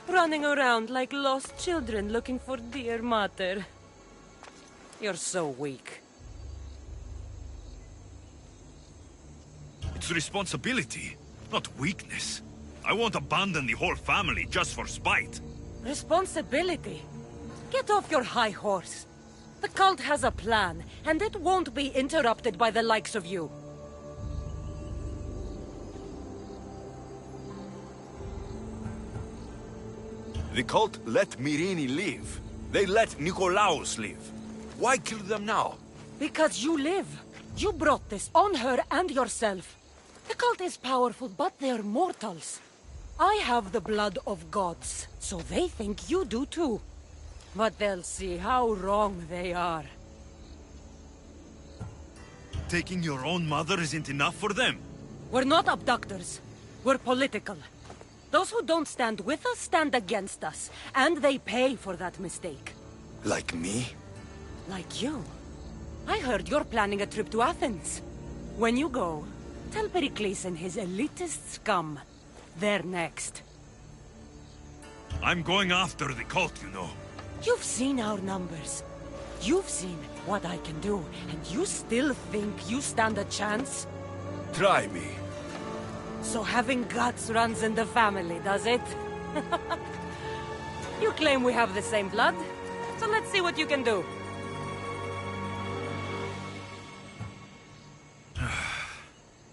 S18: Running around like lost children looking for dear mother. You're so weak.
S3: It's responsibility, not weakness. I won't abandon the whole family just for spite.
S18: Responsibility? Get off your high horse. The cult has a plan, and it won't be interrupted by the likes of you.
S3: The cult let Myrrine live. They let Nikolaos live. Why kill them now?
S18: Because you live. You brought this on her and yourself. The cult is powerful, but they're mortals. I have the blood of gods, so they think you do too. But they'll see how wrong they are.
S3: Taking your own mother isn't enough for them.
S18: We're not abductors. We're political. Those who don't stand with us stand against us, and they pay for that mistake.
S3: Like me?
S18: Like you. I heard you're planning a trip to Athens.
S9: When you go, tell Pericles and his elitist scum. They're next.
S3: I'm going after the cult, you know.
S9: You've seen our numbers. You've seen what I can do, and you still think you stand a chance?
S3: Try me.
S9: So having guts runs in the family, does it? You claim we have the same blood, so let's see what you can do.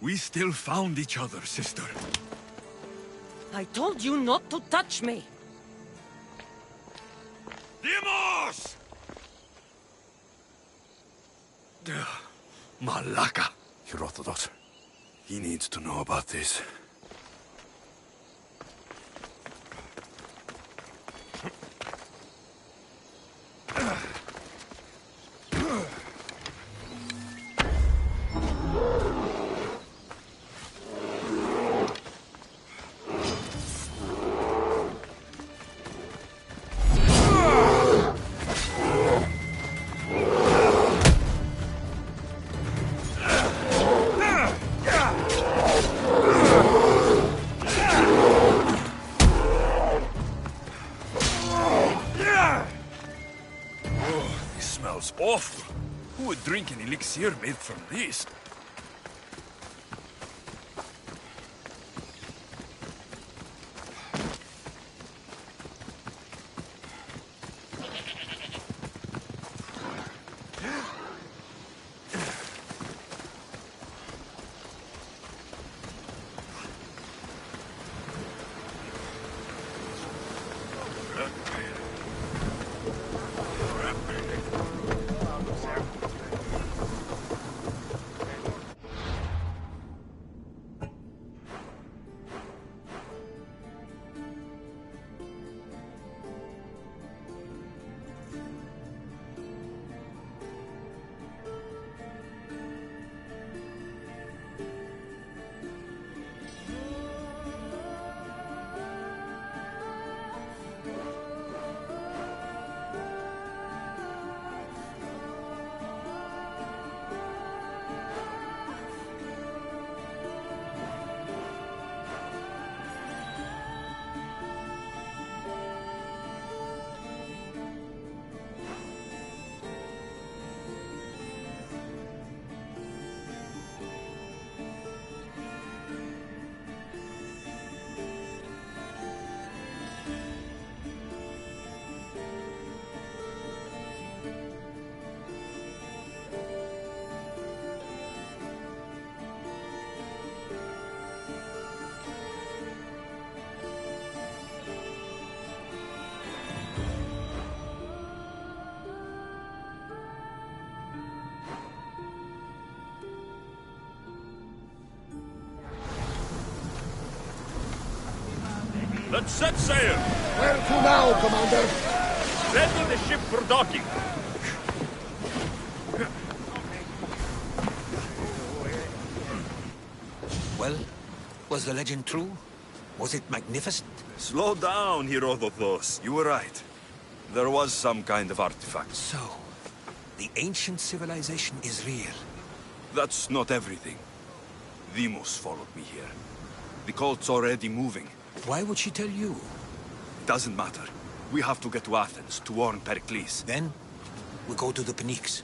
S3: We still found each other, sister.
S9: I told you not to touch me!
S3: Dimos! Malaka.
S1: Herodotus.
S3: He needs to know about this. Awful. Who would drink an elixir made from this? Let's set sail!
S14: Where to now, Commander?
S3: Ready the ship for docking.
S2: Well, was the legend true? Was it magnificent?
S3: Slow down, Herodotus. You were right. There was some kind of artifact.
S2: So, the ancient civilization is real.
S3: That's not everything. Deimos followed me here. The cult's already moving.
S2: Why would she tell you?
S3: Doesn't matter. We have to get to Athens to warn Pericles.
S2: Then, we go to the Pnyx.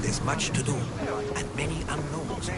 S2: There's much to do, and many unknowns.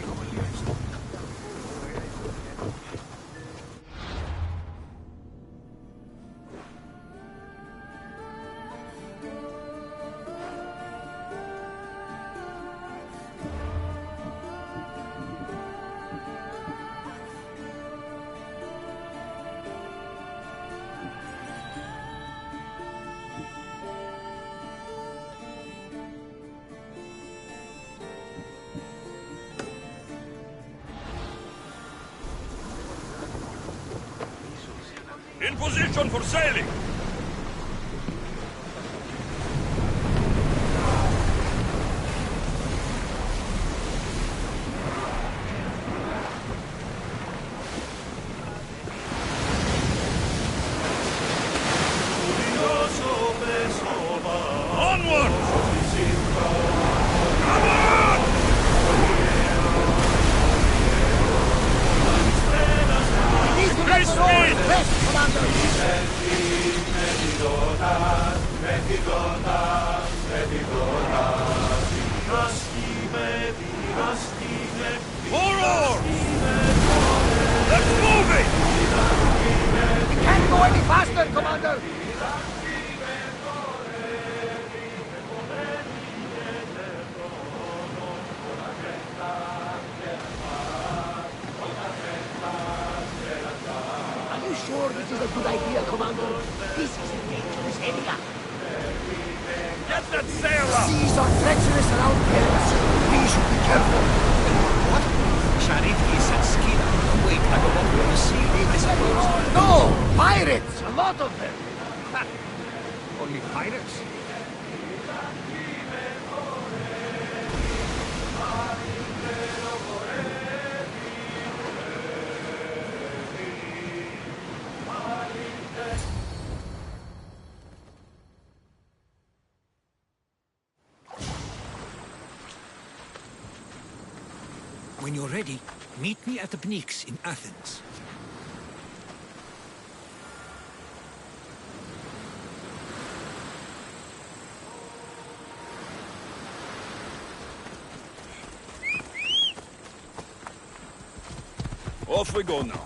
S3: In position for sailing! Onward! Come on!
S14: We need to let the oars rest, Commander!
S3: More oars! Let's move it!
S14: We can't go any faster, Commander! Are you sure this is a good idea, Commander? This is a dangerous area.
S3: Get that sail up!
S14: Seas are treacherous around Paris. We should be careful.
S15: What? Sharif said Skina. Wait, like a walk on the sea, I suppose?
S14: No! Pirates!
S16: A lot of them. Ha. Only pirates?
S15: When you're ready, meet me at the Pnyx in Athens.
S3: Off we go now.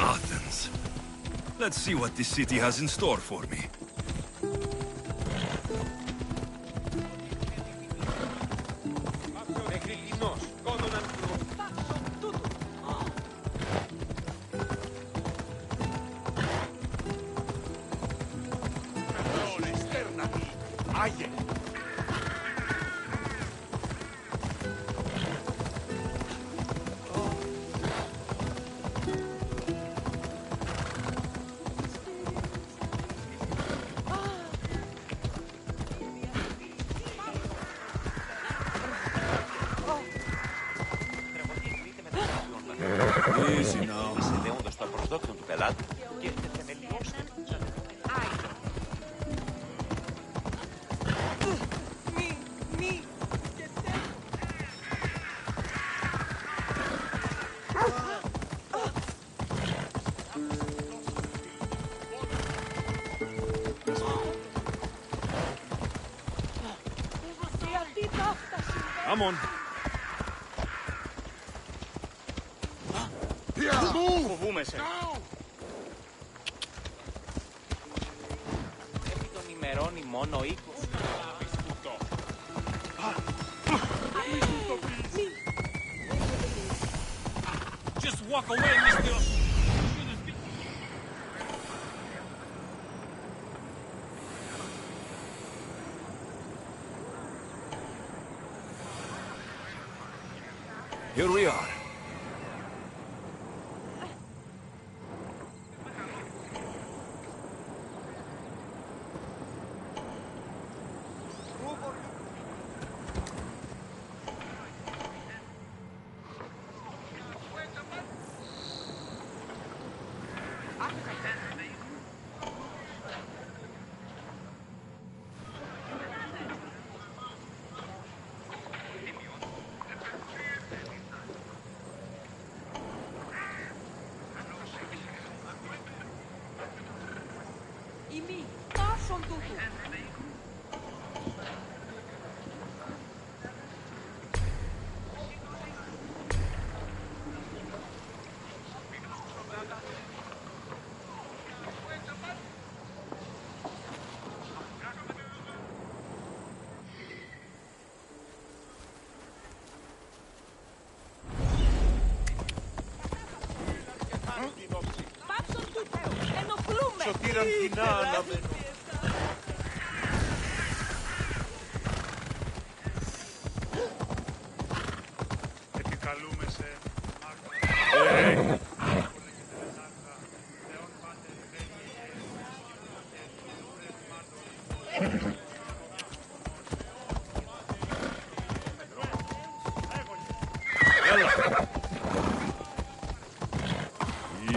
S3: Athens. Let's see what this city has in store for me. Easy now.
S10: Συνδέοντας το απροσδόκτων του πελάτη και θεμελιώστε.
S3: Come on.
S10: Φοβούμαι σε. Πρέπει τον ημερώνει μόνο 20.
S3: Just walk away, Mr. Here we are.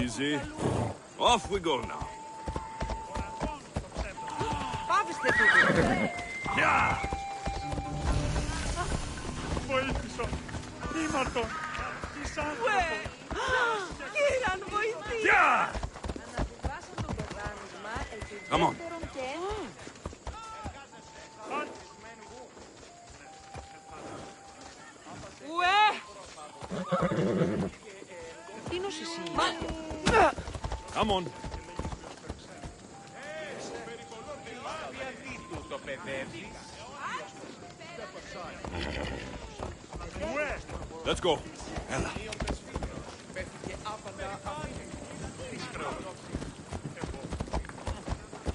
S3: Easy. Off we go now. Yeah!
S8: Βοήθησο. Ήμαρτον. Της άνθρωπος.
S3: Yeah! Come on. Come on. Let's go.
S2: Ella.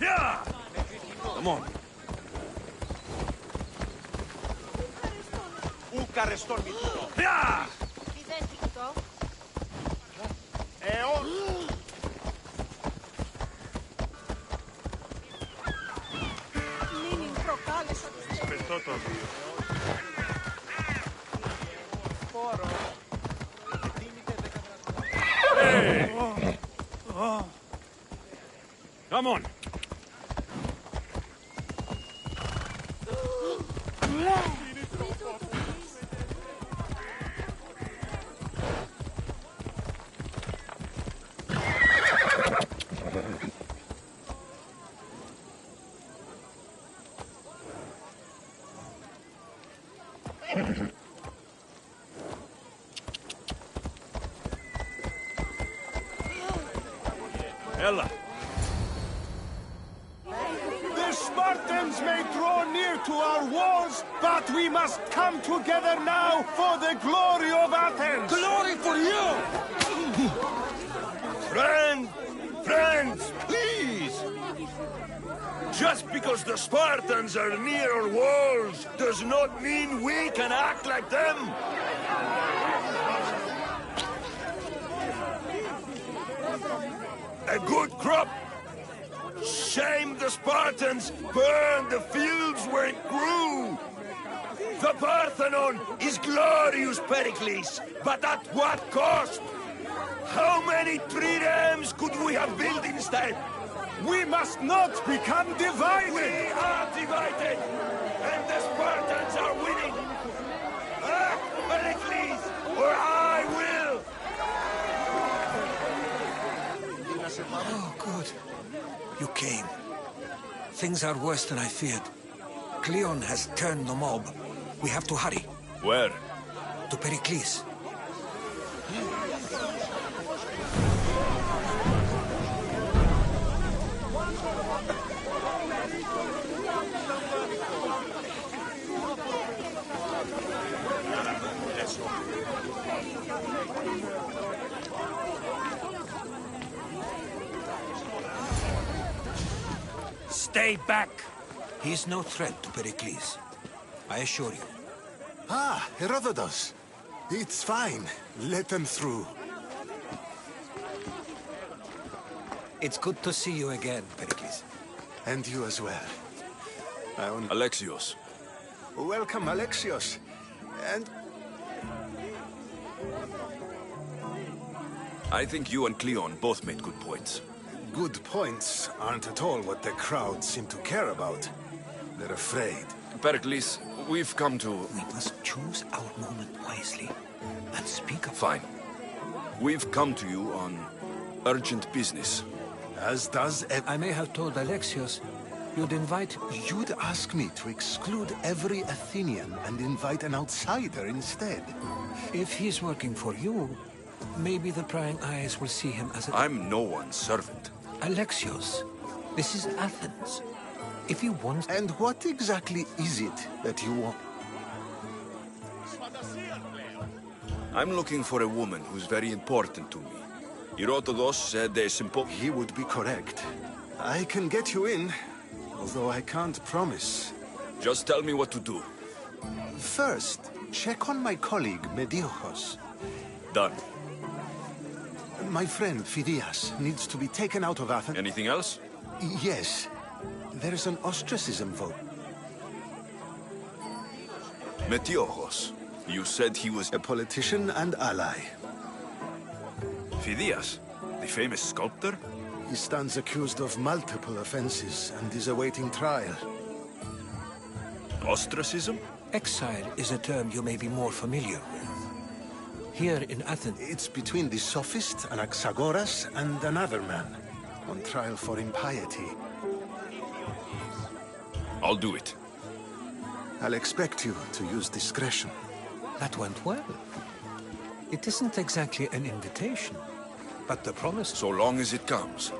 S3: Yeah! Come on. Yeah! Hey! Come on. Ella.
S14: The Spartans may draw near to our walls, but we must come together now for the glory of Athens!
S2: Glory for you!
S3: Friends, please! Just because the Spartans are near our walls does not mean we can act like them! A good crop! Shame the Spartans burned the fields where it grew! The Parthenon is glorious, Pericles, but at what cost? How many triremes could we have built instead?
S14: We must not become divided!
S3: We are divided! And the Spartans are winning! Ah, Pericles, or I will!
S2: Oh, good. You came. Things are worse than I feared. Cleon has turned the mob. We have to hurry.
S3: Where?
S2: To Pericles. Stay back! He's no threat to Pericles. I assure you.
S14: Ah, Herodotus. It's fine. Let them through.
S2: It's good to see you again, Pericles.
S14: And you as well.
S3: Alexios.
S14: Welcome, Alexios. And...
S3: I think you and Cleon both made good points.
S14: Good points aren't at all what the crowd seem to care about. They're afraid.
S3: Pericles, we've come to...
S2: We must choose our moment wisely and speak up.
S3: Fine. We've come to you on urgent business.
S14: As does...
S2: I may have told Alexios you'd invite...
S14: You'd ask me to exclude every Athenian and invite an outsider instead.
S2: If he's working for you, maybe the prying eyes will see him as a...
S3: I'm no one's servant.
S2: Alexios, this is Athens. If you want...
S14: And what exactly is it that you want?
S3: I'm looking for a woman who's very important to me. Herodotus said there's
S14: He would be correct.
S11: I can get you in, although I can't promise.
S1: Just tell me what to do.
S11: First, check on my colleague, Mediochos.
S1: Done.
S11: My friend, Phidias, needs to be taken out of Athens.
S1: Anything else?
S11: Yes. There's an ostracism vote.
S1: Metiochos. You said he was
S11: a politician and ally.
S1: Phidias, the famous sculptor?
S11: He stands accused of multiple offenses and is awaiting trial.
S1: Ostracism?
S2: Exile is a term you may be more familiar with. Here in Athens...
S11: It's between the sophist Anaxagoras and another man, on trial for impiety.
S1: I'll do it.
S11: I'll expect you to use discretion.
S2: That went well. It isn't exactly an invitation, but the promise...
S1: So long as it comes.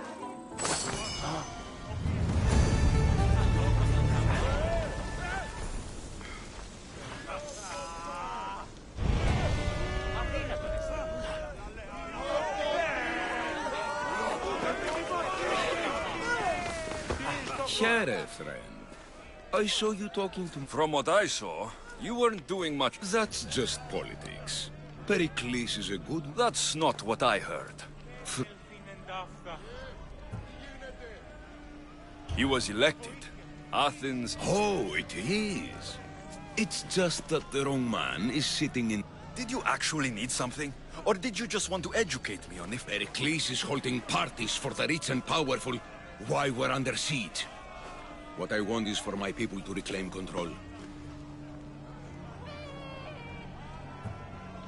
S3: Here, friend. I saw you talking to...
S1: From what I saw, you weren't doing much.
S3: That's just politics. Pericles is a good...
S1: That's not what I heard. He was elected. Athens...
S3: Oh, it is. It's just that the wrong man is sitting in...
S1: Did you actually need something? Or did you just want to educate me on if...
S3: Pericles is holding parties for the rich and powerful while we're under siege. What I want is for my people to reclaim control.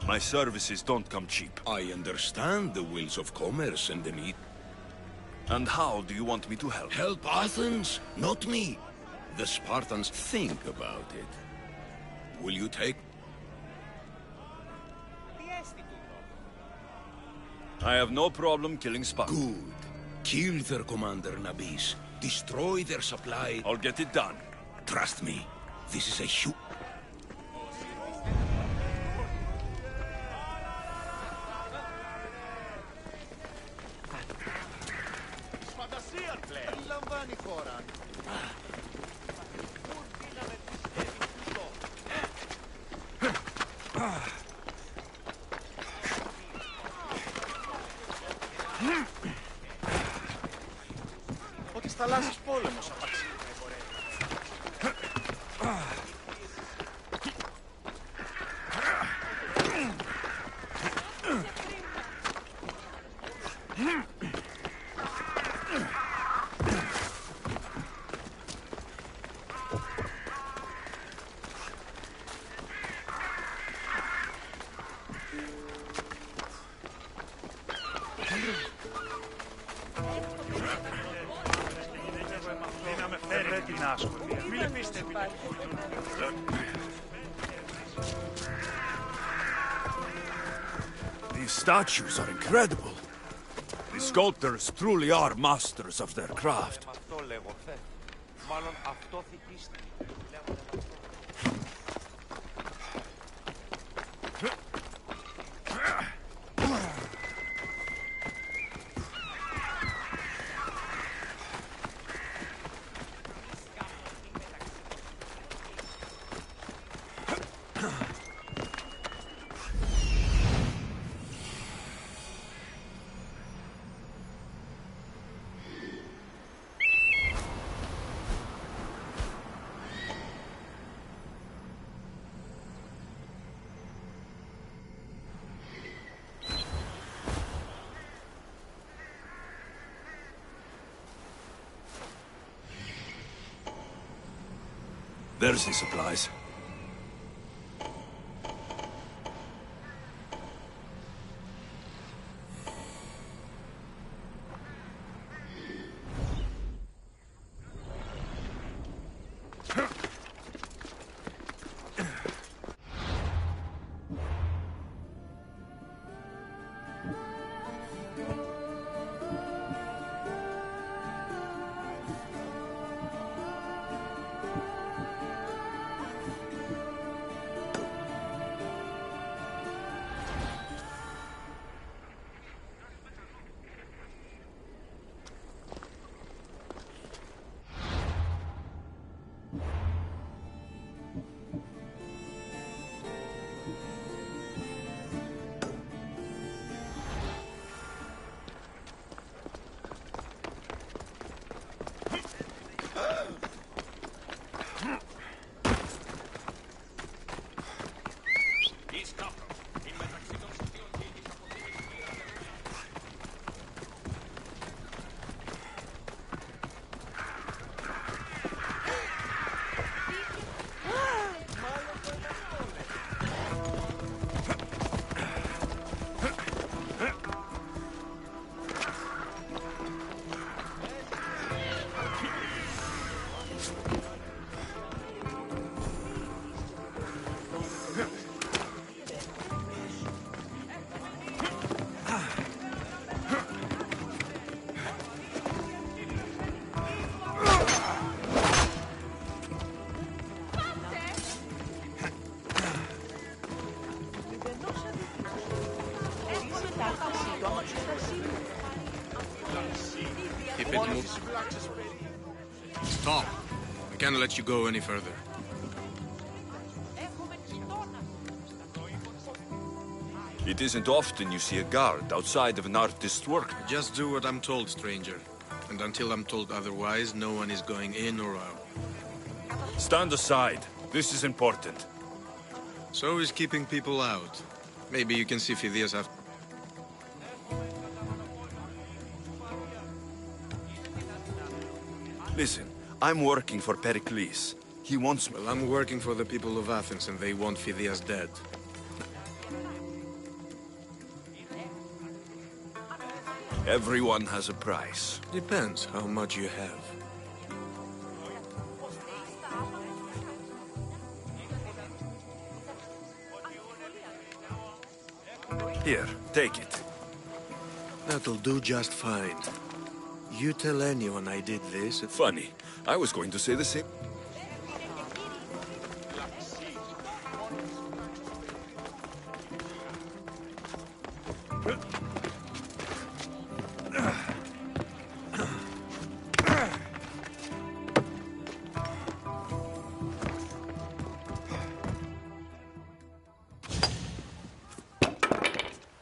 S1: My services don't come cheap.
S3: I understand the wills of commerce and the need.
S1: And how do you want me to help?
S3: Help Athens, not me. The Spartans think about it. Will you take?
S1: I have no problem killing Spartans.
S3: Good. Kill their commander, Nabis. Destroy their supply.
S1: I'll get it done.
S3: Trust me, this is a huge...
S12: Ότι θαλάσσης πόλεμος απαξί.
S1: These statues are incredible. The sculptors truly are masters of their craft. There's the supplies.
S4: Keep it moving. Stop. I can't let you go any further.
S1: It isn't often you see a guard outside of an artist's work.
S4: Just do what I'm told, stranger. And until I'm told otherwise, no one is going in or out.
S1: Stand aside. This is important.
S4: So is keeping people out. Maybe you can see Phidias after.
S1: Listen, I'm working for Pericles. He wants me.
S4: Well, I'm working for the people of Athens, and they want Phidias dead.
S1: Everyone has a price.
S4: Depends how much you have.
S1: Here, take it.
S4: That'll do just fine. You tell anyone I did this.
S1: Funny. I was going to say the same.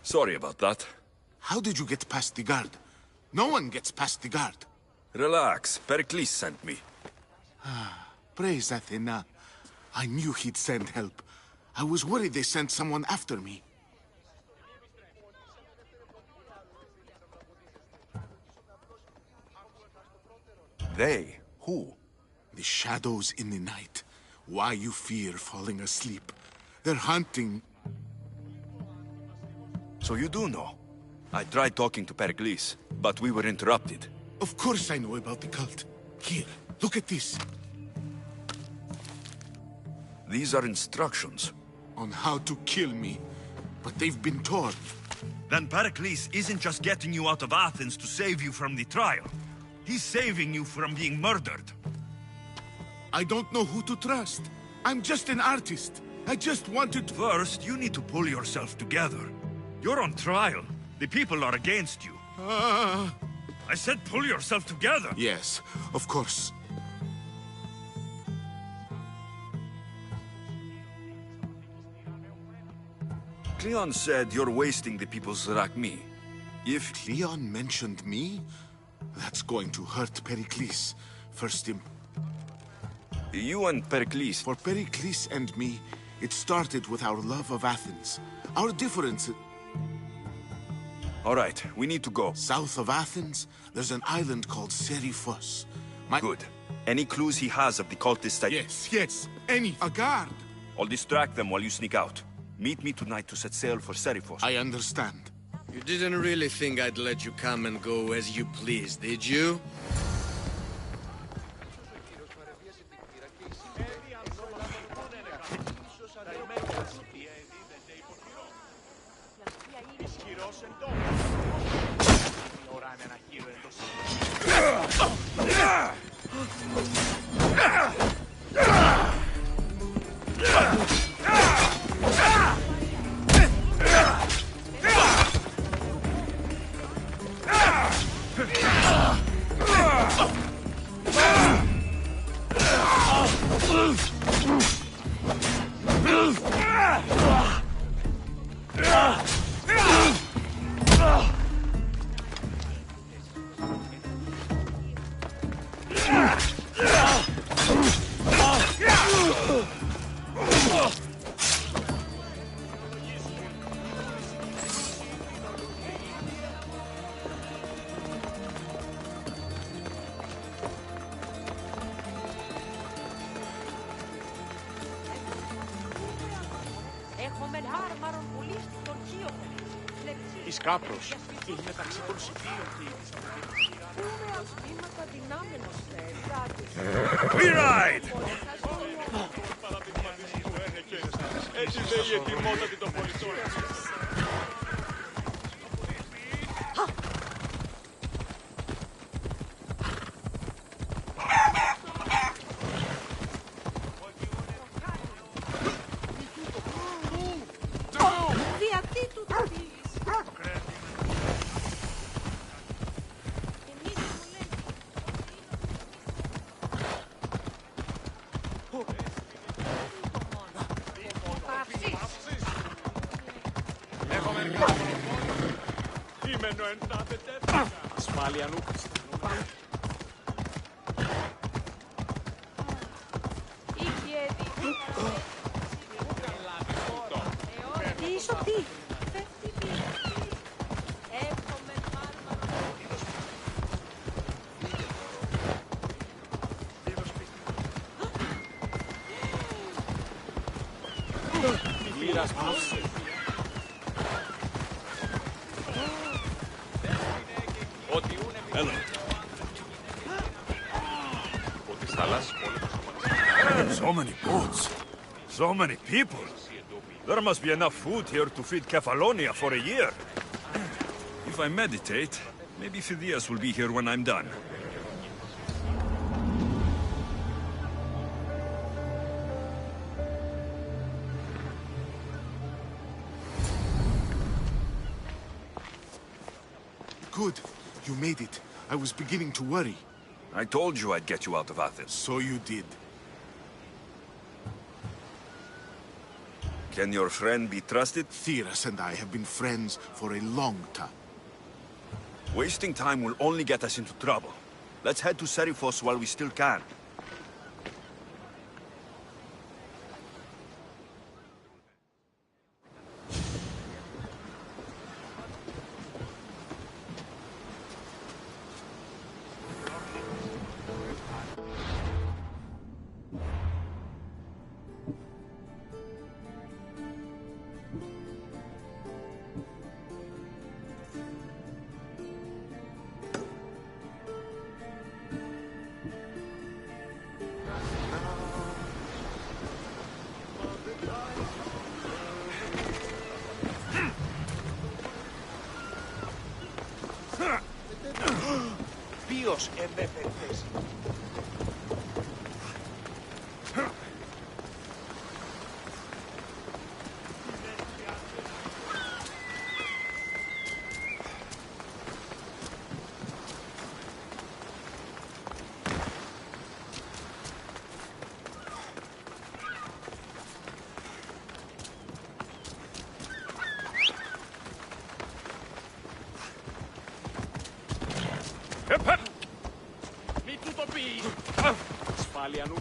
S1: Sorry about that.
S6: How did you get past the guard? No one gets past the guard.
S1: Relax. Pericles sent me.
S6: Praise Athena. I knew he'd send help. I was worried they sent someone after me.
S1: They? Who?
S6: The shadows in the night. Why you fear falling asleep. They're hunting.
S1: So you do know? I tried talking to Pericles, but we were interrupted.
S6: Of course I know about the cult. Here, look at this.
S1: These are instructions.
S6: On how to kill me. But they've been torn.
S3: Then Pericles isn't just getting you out of Athens to save you from the trial. He's saving you from being murdered.
S6: I don't know who to trust. I'm just an artist. I just wanted to...
S3: First, you need to pull yourself together. You're on trial. The people are against you. I said pull yourself together.
S6: Yes, of course.
S1: Cleon said you're wasting the people's Zrakmi. If
S6: Cleon mentioned me, that's going to hurt Pericles. First him.
S1: You and Pericles.
S6: For Pericles and me, it started with our love of Athens. Our differences.
S1: All right, we need to go.
S6: South of Athens, there's an island called Seriphos.
S1: Good. Any clues he has of the cultists?
S6: Yes. A guard.
S1: I'll distract them while you sneak out. Meet me tonight to set sail for Seriphos.
S6: I understand.
S4: You didn't really think I'd let you come and go as you please, did you?
S12: Εις Κάπρος. Είναι μεταξύ των Σιφίων και
S3: We ride!
S12: Έτσι λέει η ετοιμότατη των πολιτών. Ασφάλεια νου.
S9: Τι είσαι τι.
S1: Hello. So many boats. So many people. There must be enough food here to feed Kefalonia for a year. If I meditate, maybe Phidias will be here when I'm done.
S6: Good. You made it. I was beginning to worry.
S1: I told you I'd get you out of Athens.
S6: So you did.
S1: Can your friend be trusted?
S6: Theras and I have been friends for a long time.
S1: Wasting time will only get us into trouble. Let's head to Seriphos while we still can.
S12: Ποιος εμέφερες. Μη του το πει. Ασφάλεια νου.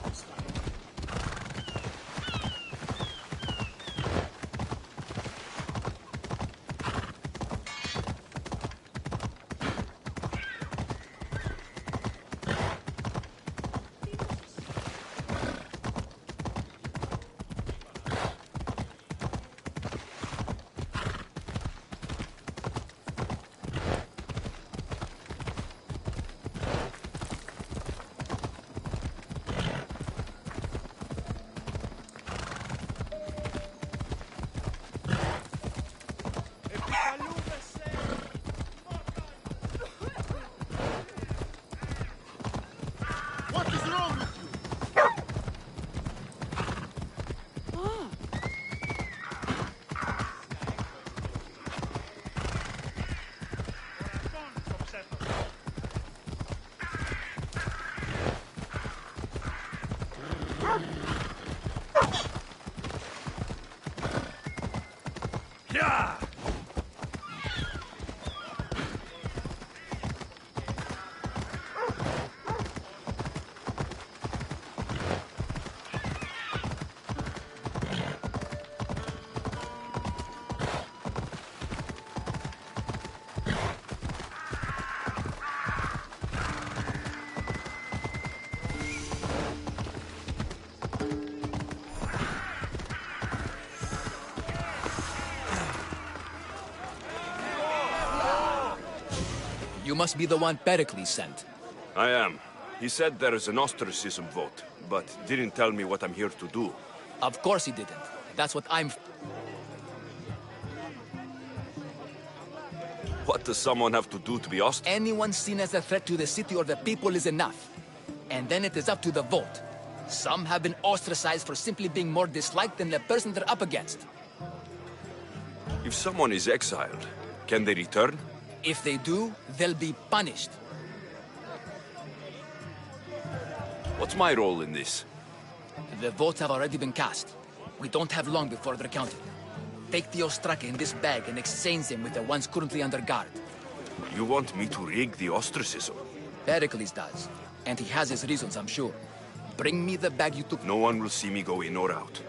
S6: What is wrong with you?
S1: Yeah!
S13: You must be the one Pericles sent.
S1: I am. He said there is an ostracism vote, but didn't tell me what I'm here to do.
S13: Of course he didn't. That's what I'm...
S1: What does someone have to do to be ostracized?
S13: Anyone seen as a threat to the city or the people is enough. And then it is up to the vote. Some have been ostracized for simply being more disliked than the person they're up against.
S1: If someone is exiled, can they return?
S13: If they do, they'll be punished.
S1: What's my role in this?
S13: The votes have already been cast. We don't have long before they're counted. Take the Ostraka in this bag and exchange them with the ones currently under guard.
S1: You want me to rig the ostracism?
S13: Pericles does. And he has his reasons, I'm sure. Bring me the bag you took.
S1: No one will see me go in or out.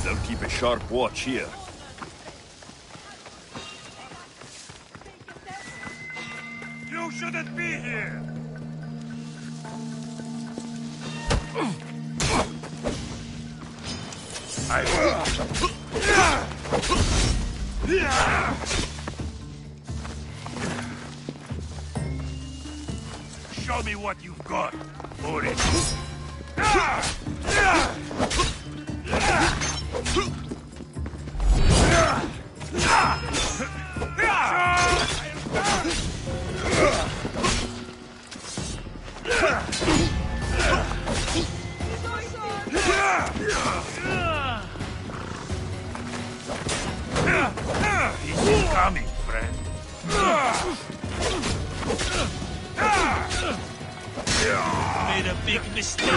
S1: They'll keep a sharp watch here.
S8: You shouldn't be here! Show me what you've got, Odyssey. He's coming, friend. Made a big mistake.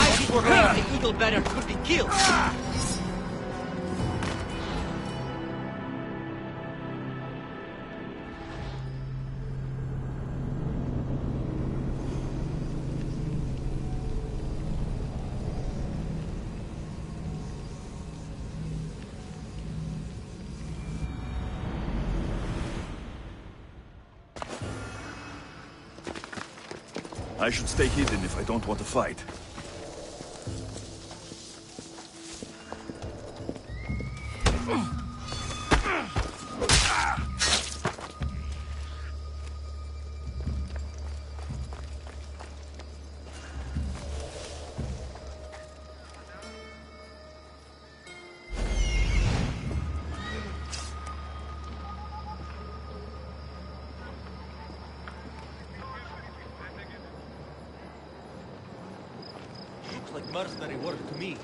S16: I think we're going a little better could be killed.
S1: I should stay hidden if I don't want to fight.
S15: Looks like mercenary work to me.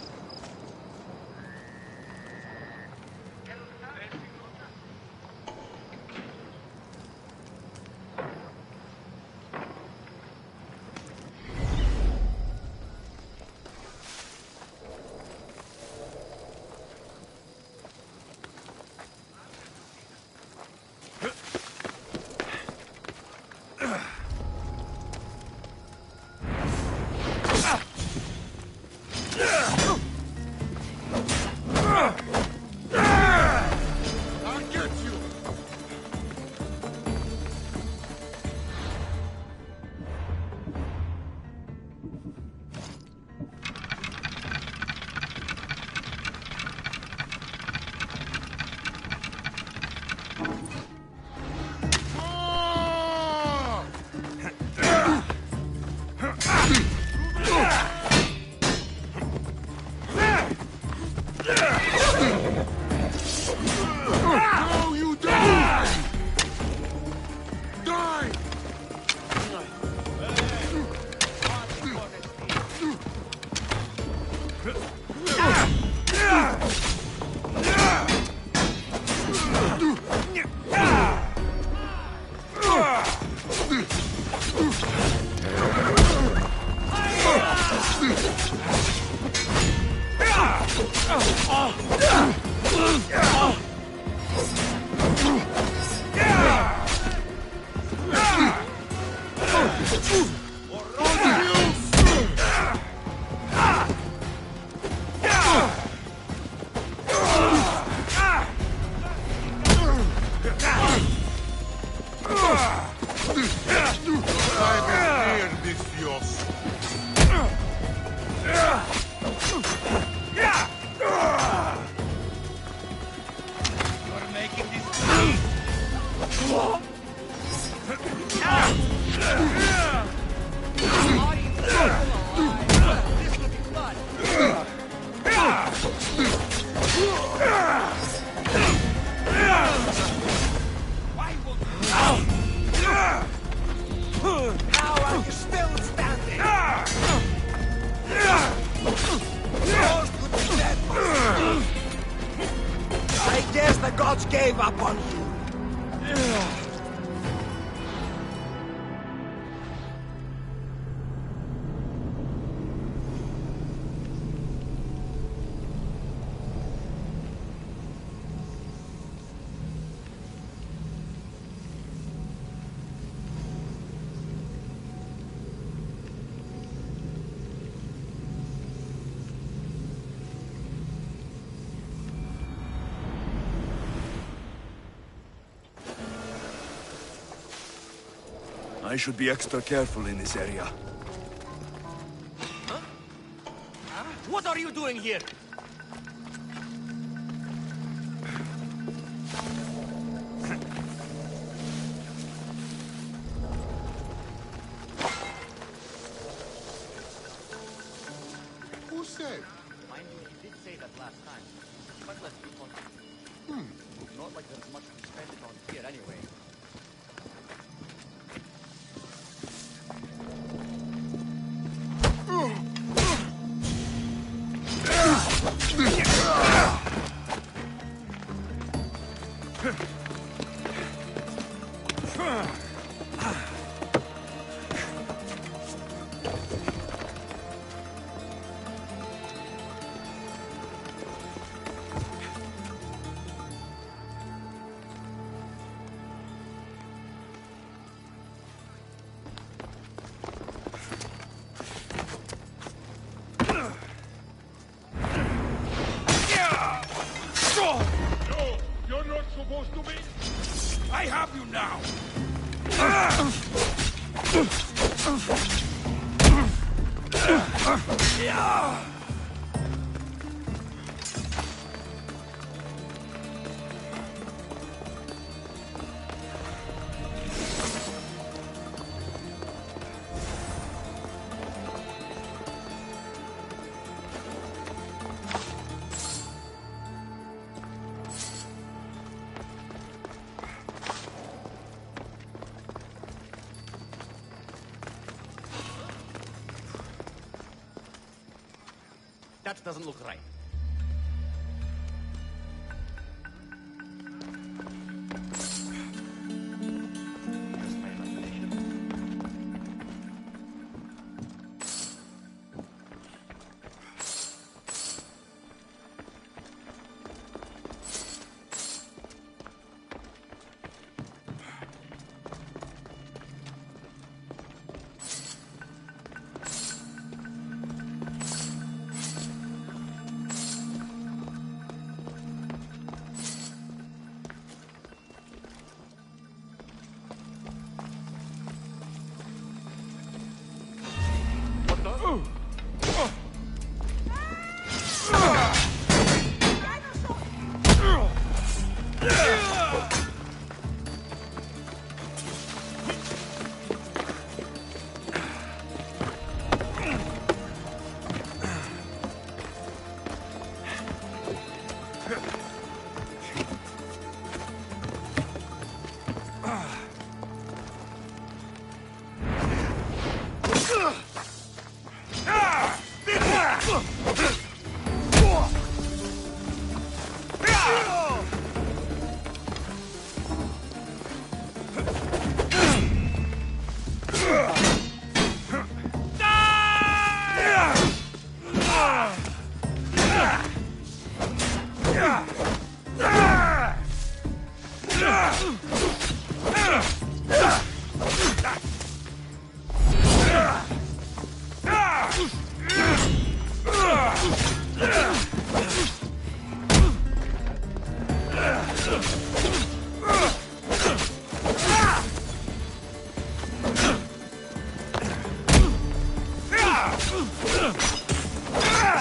S14: Gave up on you.
S3: I should be extra careful in this area.
S14: Huh? What are you doing here?
S6: Who said?
S16: Mind you, he did say that last time. But let's be honest. Not like there's much to spend it on here anyway.
S3: I have you now!
S16: That doesn't look right.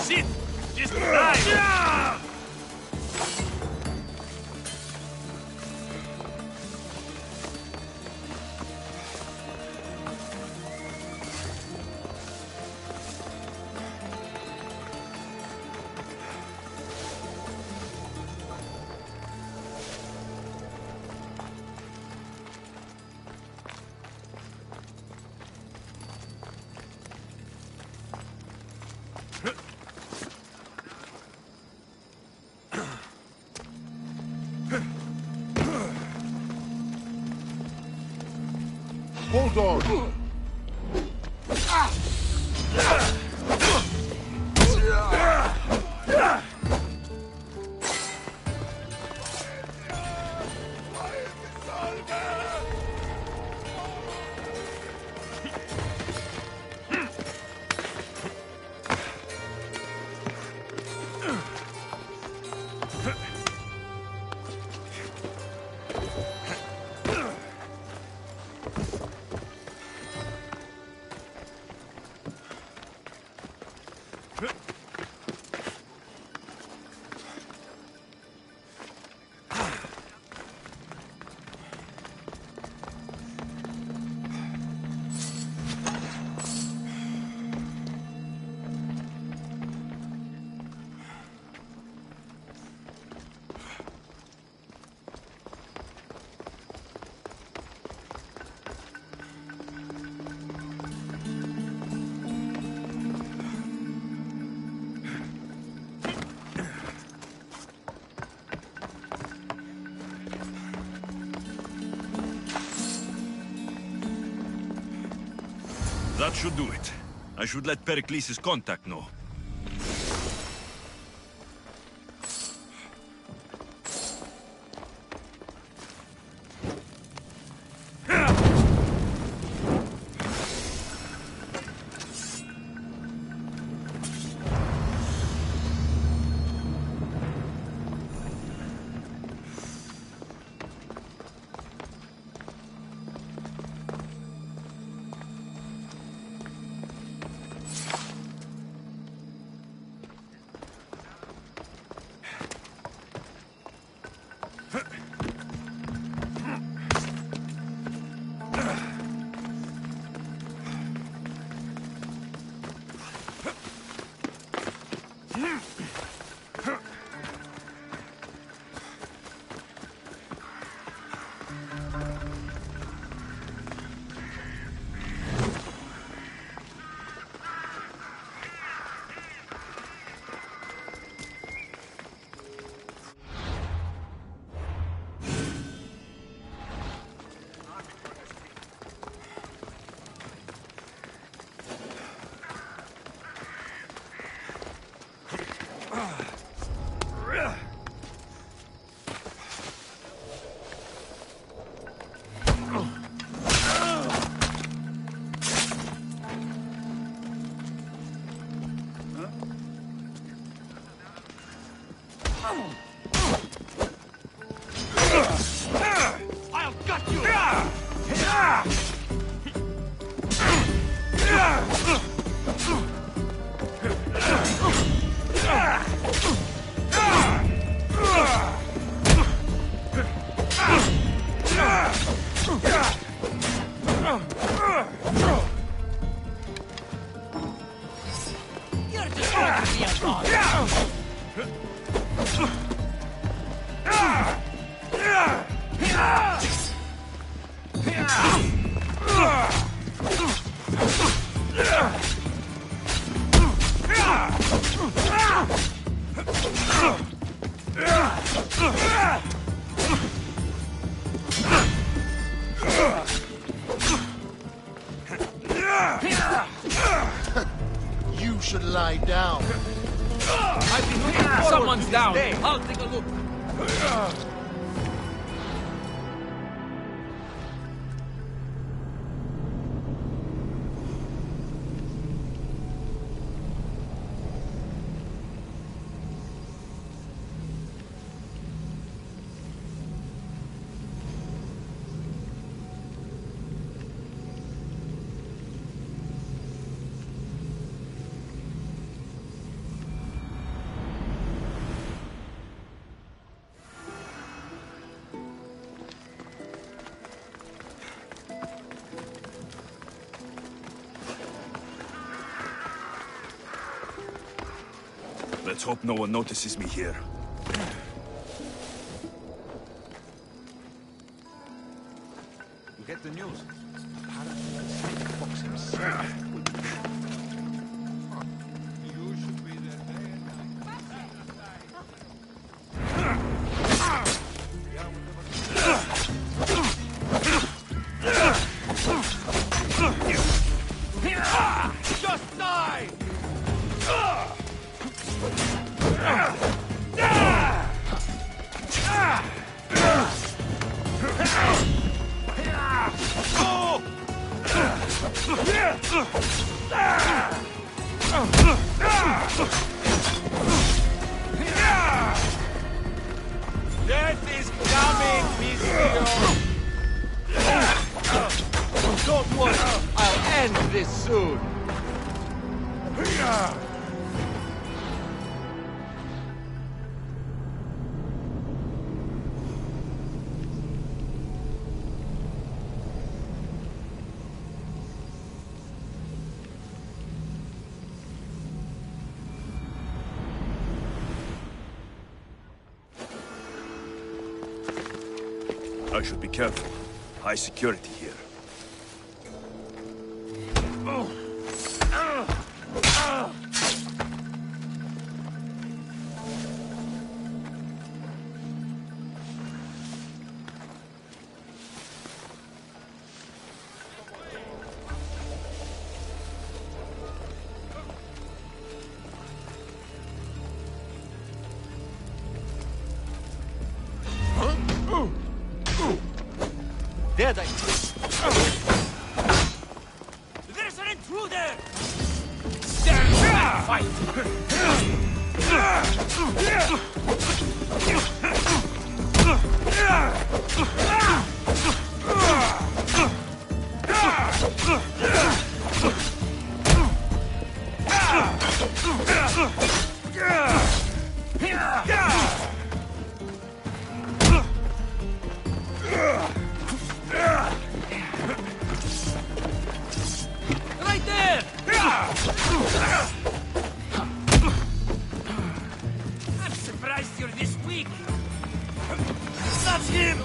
S8: Shit! Just die!
S3: Hold on!
S1: That should do it. I should let Pericles' contact know.
S8: I'll gut you!
S15: You're just going to be a dog.
S3: You should lie down.
S13: I've been looking forward
S16: Someone's
S13: to this
S16: down.
S13: day.
S16: I'll take a look.
S1: Let's hope no one notices me here.
S12: You get the news? Apparently the Snake Fox himself. You should be there day and
S3: night. Just die! Death is coming, Monsieur! Don't worry, I'll end this soon.
S1: I should be careful. High security here.
S3: Dead, I...
S14: There's an intruder!
S3: Stand and fight!
S14: Right there! I'm surprised you're this weak. That's him!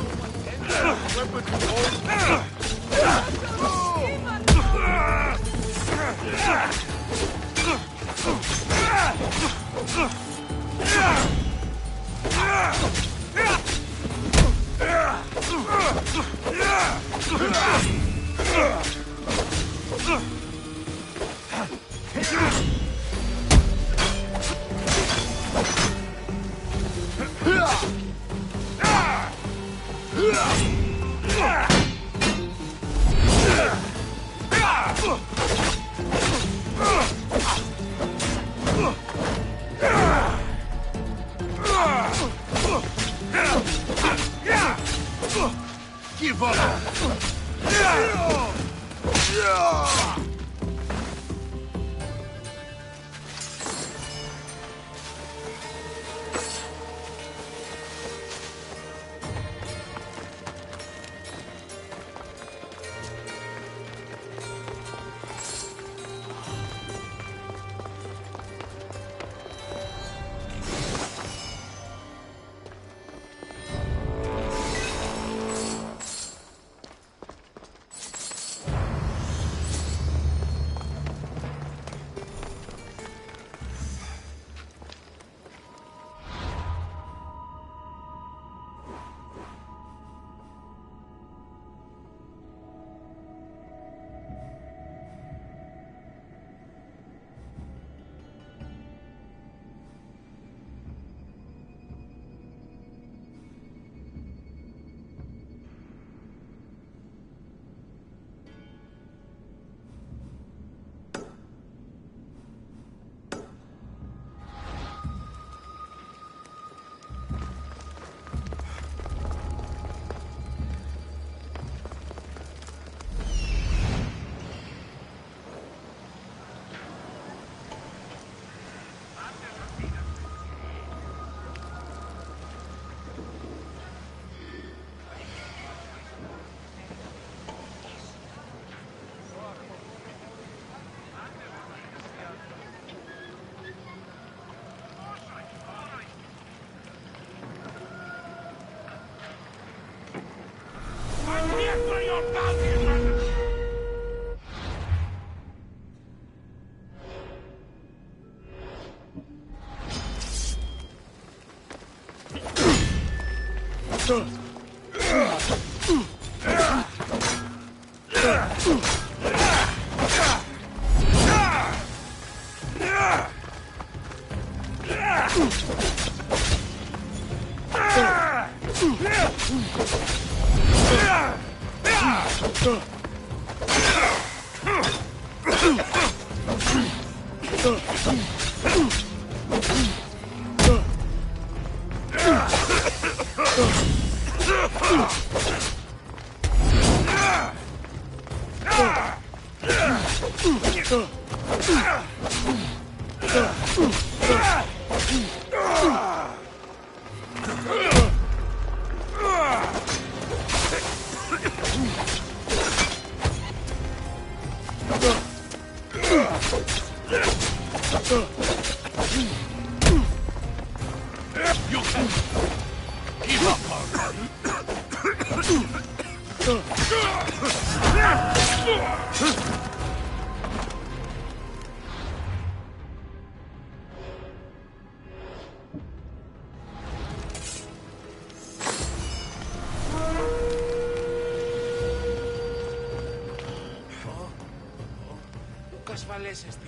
S16: ασφαλέσεστη.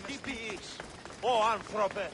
S3: Τι ποιείς, ω άνθρωπε!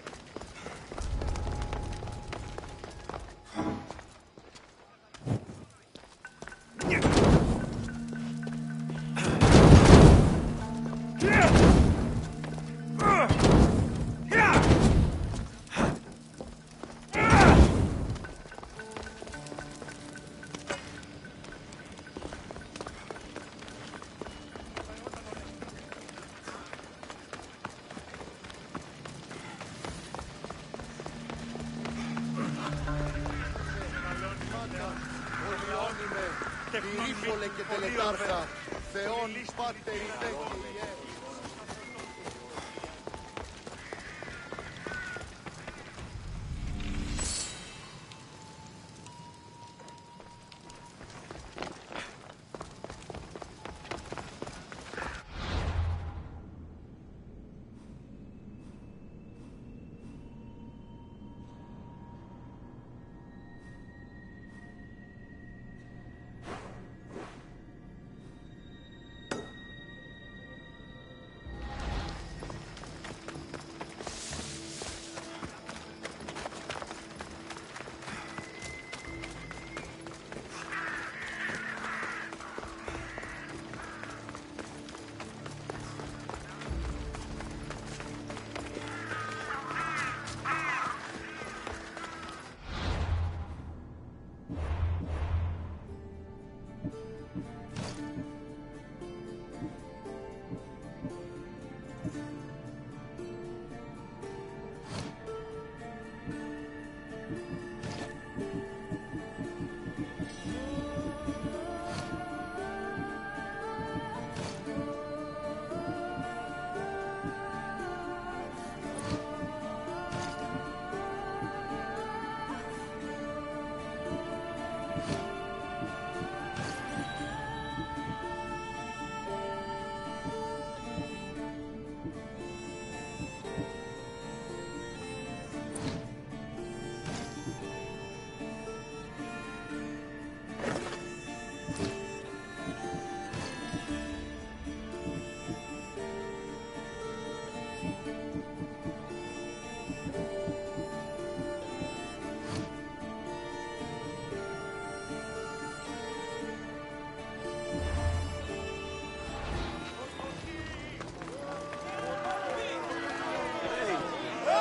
S14: Πυρήφολε και τελετάρχα, Θεόν πάτερητε και ιέρε.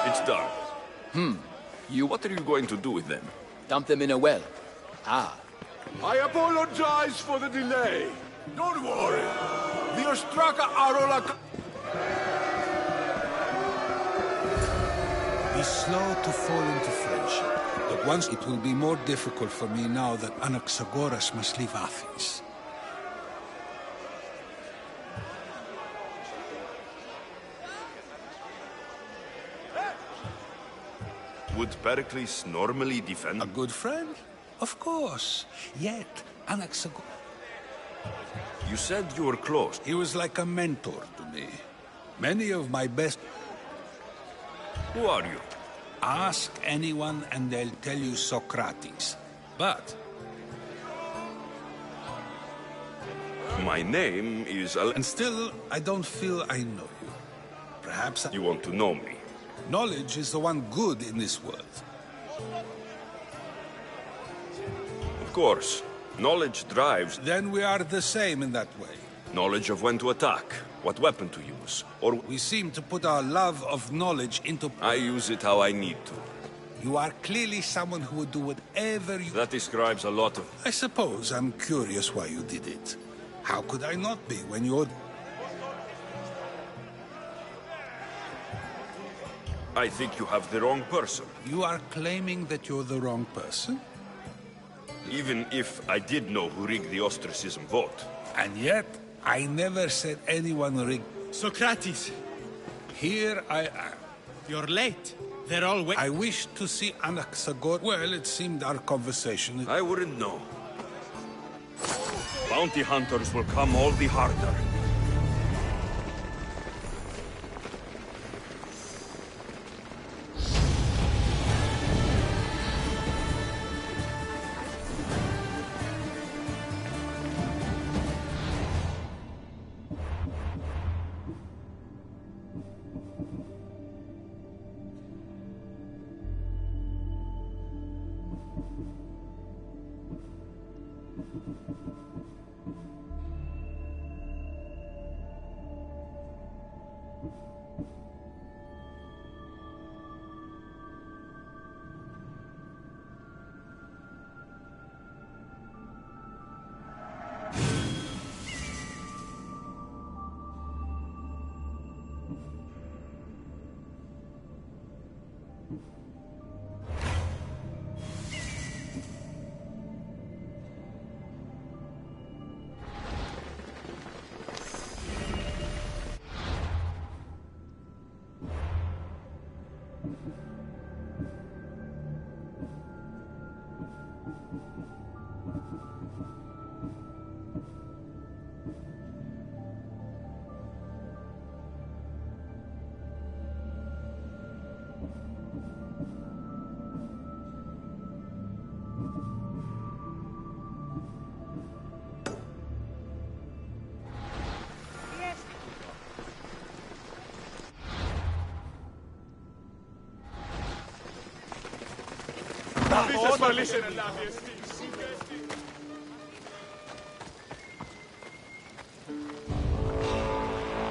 S1: It's done. What are you going to do with them?
S13: Dump them in a well. Ah.
S3: I apologize for the delay. Don't worry. The Ostraka are all
S7: Be slow to fall into friendship. But once it will be more difficult for me now that Anaxagoras must leave Athens.
S3: Would Pericles normally defend?
S7: A good friend? Of course. Yet, Anaxagoras...
S3: You said you were close.
S7: He was like a mentor to me. Many of my best...
S3: Who are you?
S7: Ask anyone and they'll tell you Socrates. But...
S3: My name is
S7: And still, I don't feel I know you. Perhaps
S3: You want to know me?
S7: Knowledge is the one good in this world.
S3: Of course. Knowledge drives.
S7: Then we are the same in that way.
S3: Knowledge of when to attack, what weapon to use, or...
S7: We seem to put our love of knowledge into...
S3: I use it how I need to.
S7: You are clearly someone who would do whatever you...
S3: That describes a lot of...
S7: I suppose I'm curious why you did it. How could I not be when you're...
S3: I think you have the wrong person.
S7: You are claiming that you're the wrong person?
S3: Even if I did know who rigged the ostracism vote.
S7: And yet, I never said anyone rigged...
S17: Socrates!
S7: Here I am.
S17: You're late. They're all waiting.
S7: I wish to see Anaxagoras. Well, it seemed our conversation...
S3: I wouldn't know. Bounty hunters will come all the harder.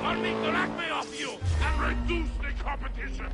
S8: Army to knock me off you and reduce the competition.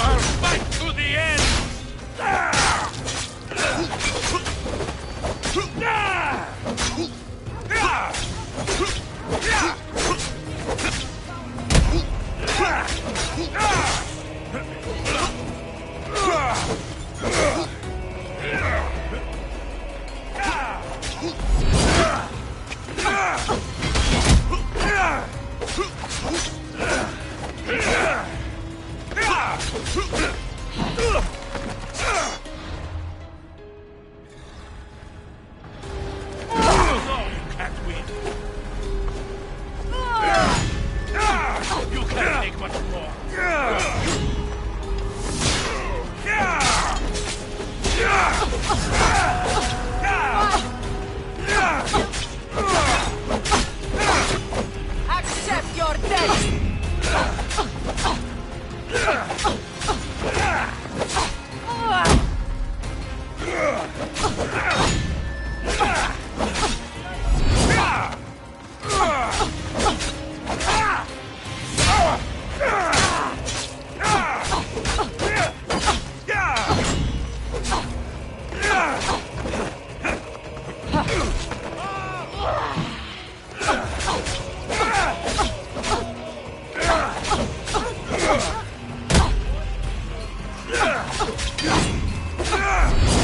S8: I'll fight to the end! You can't take much more.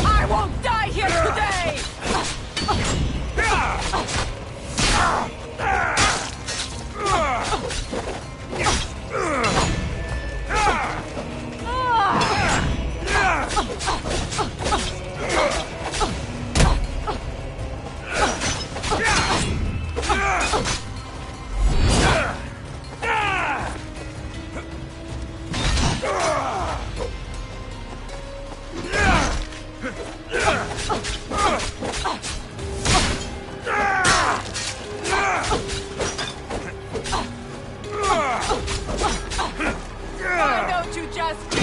S9: I won't die here today! Why don't you just...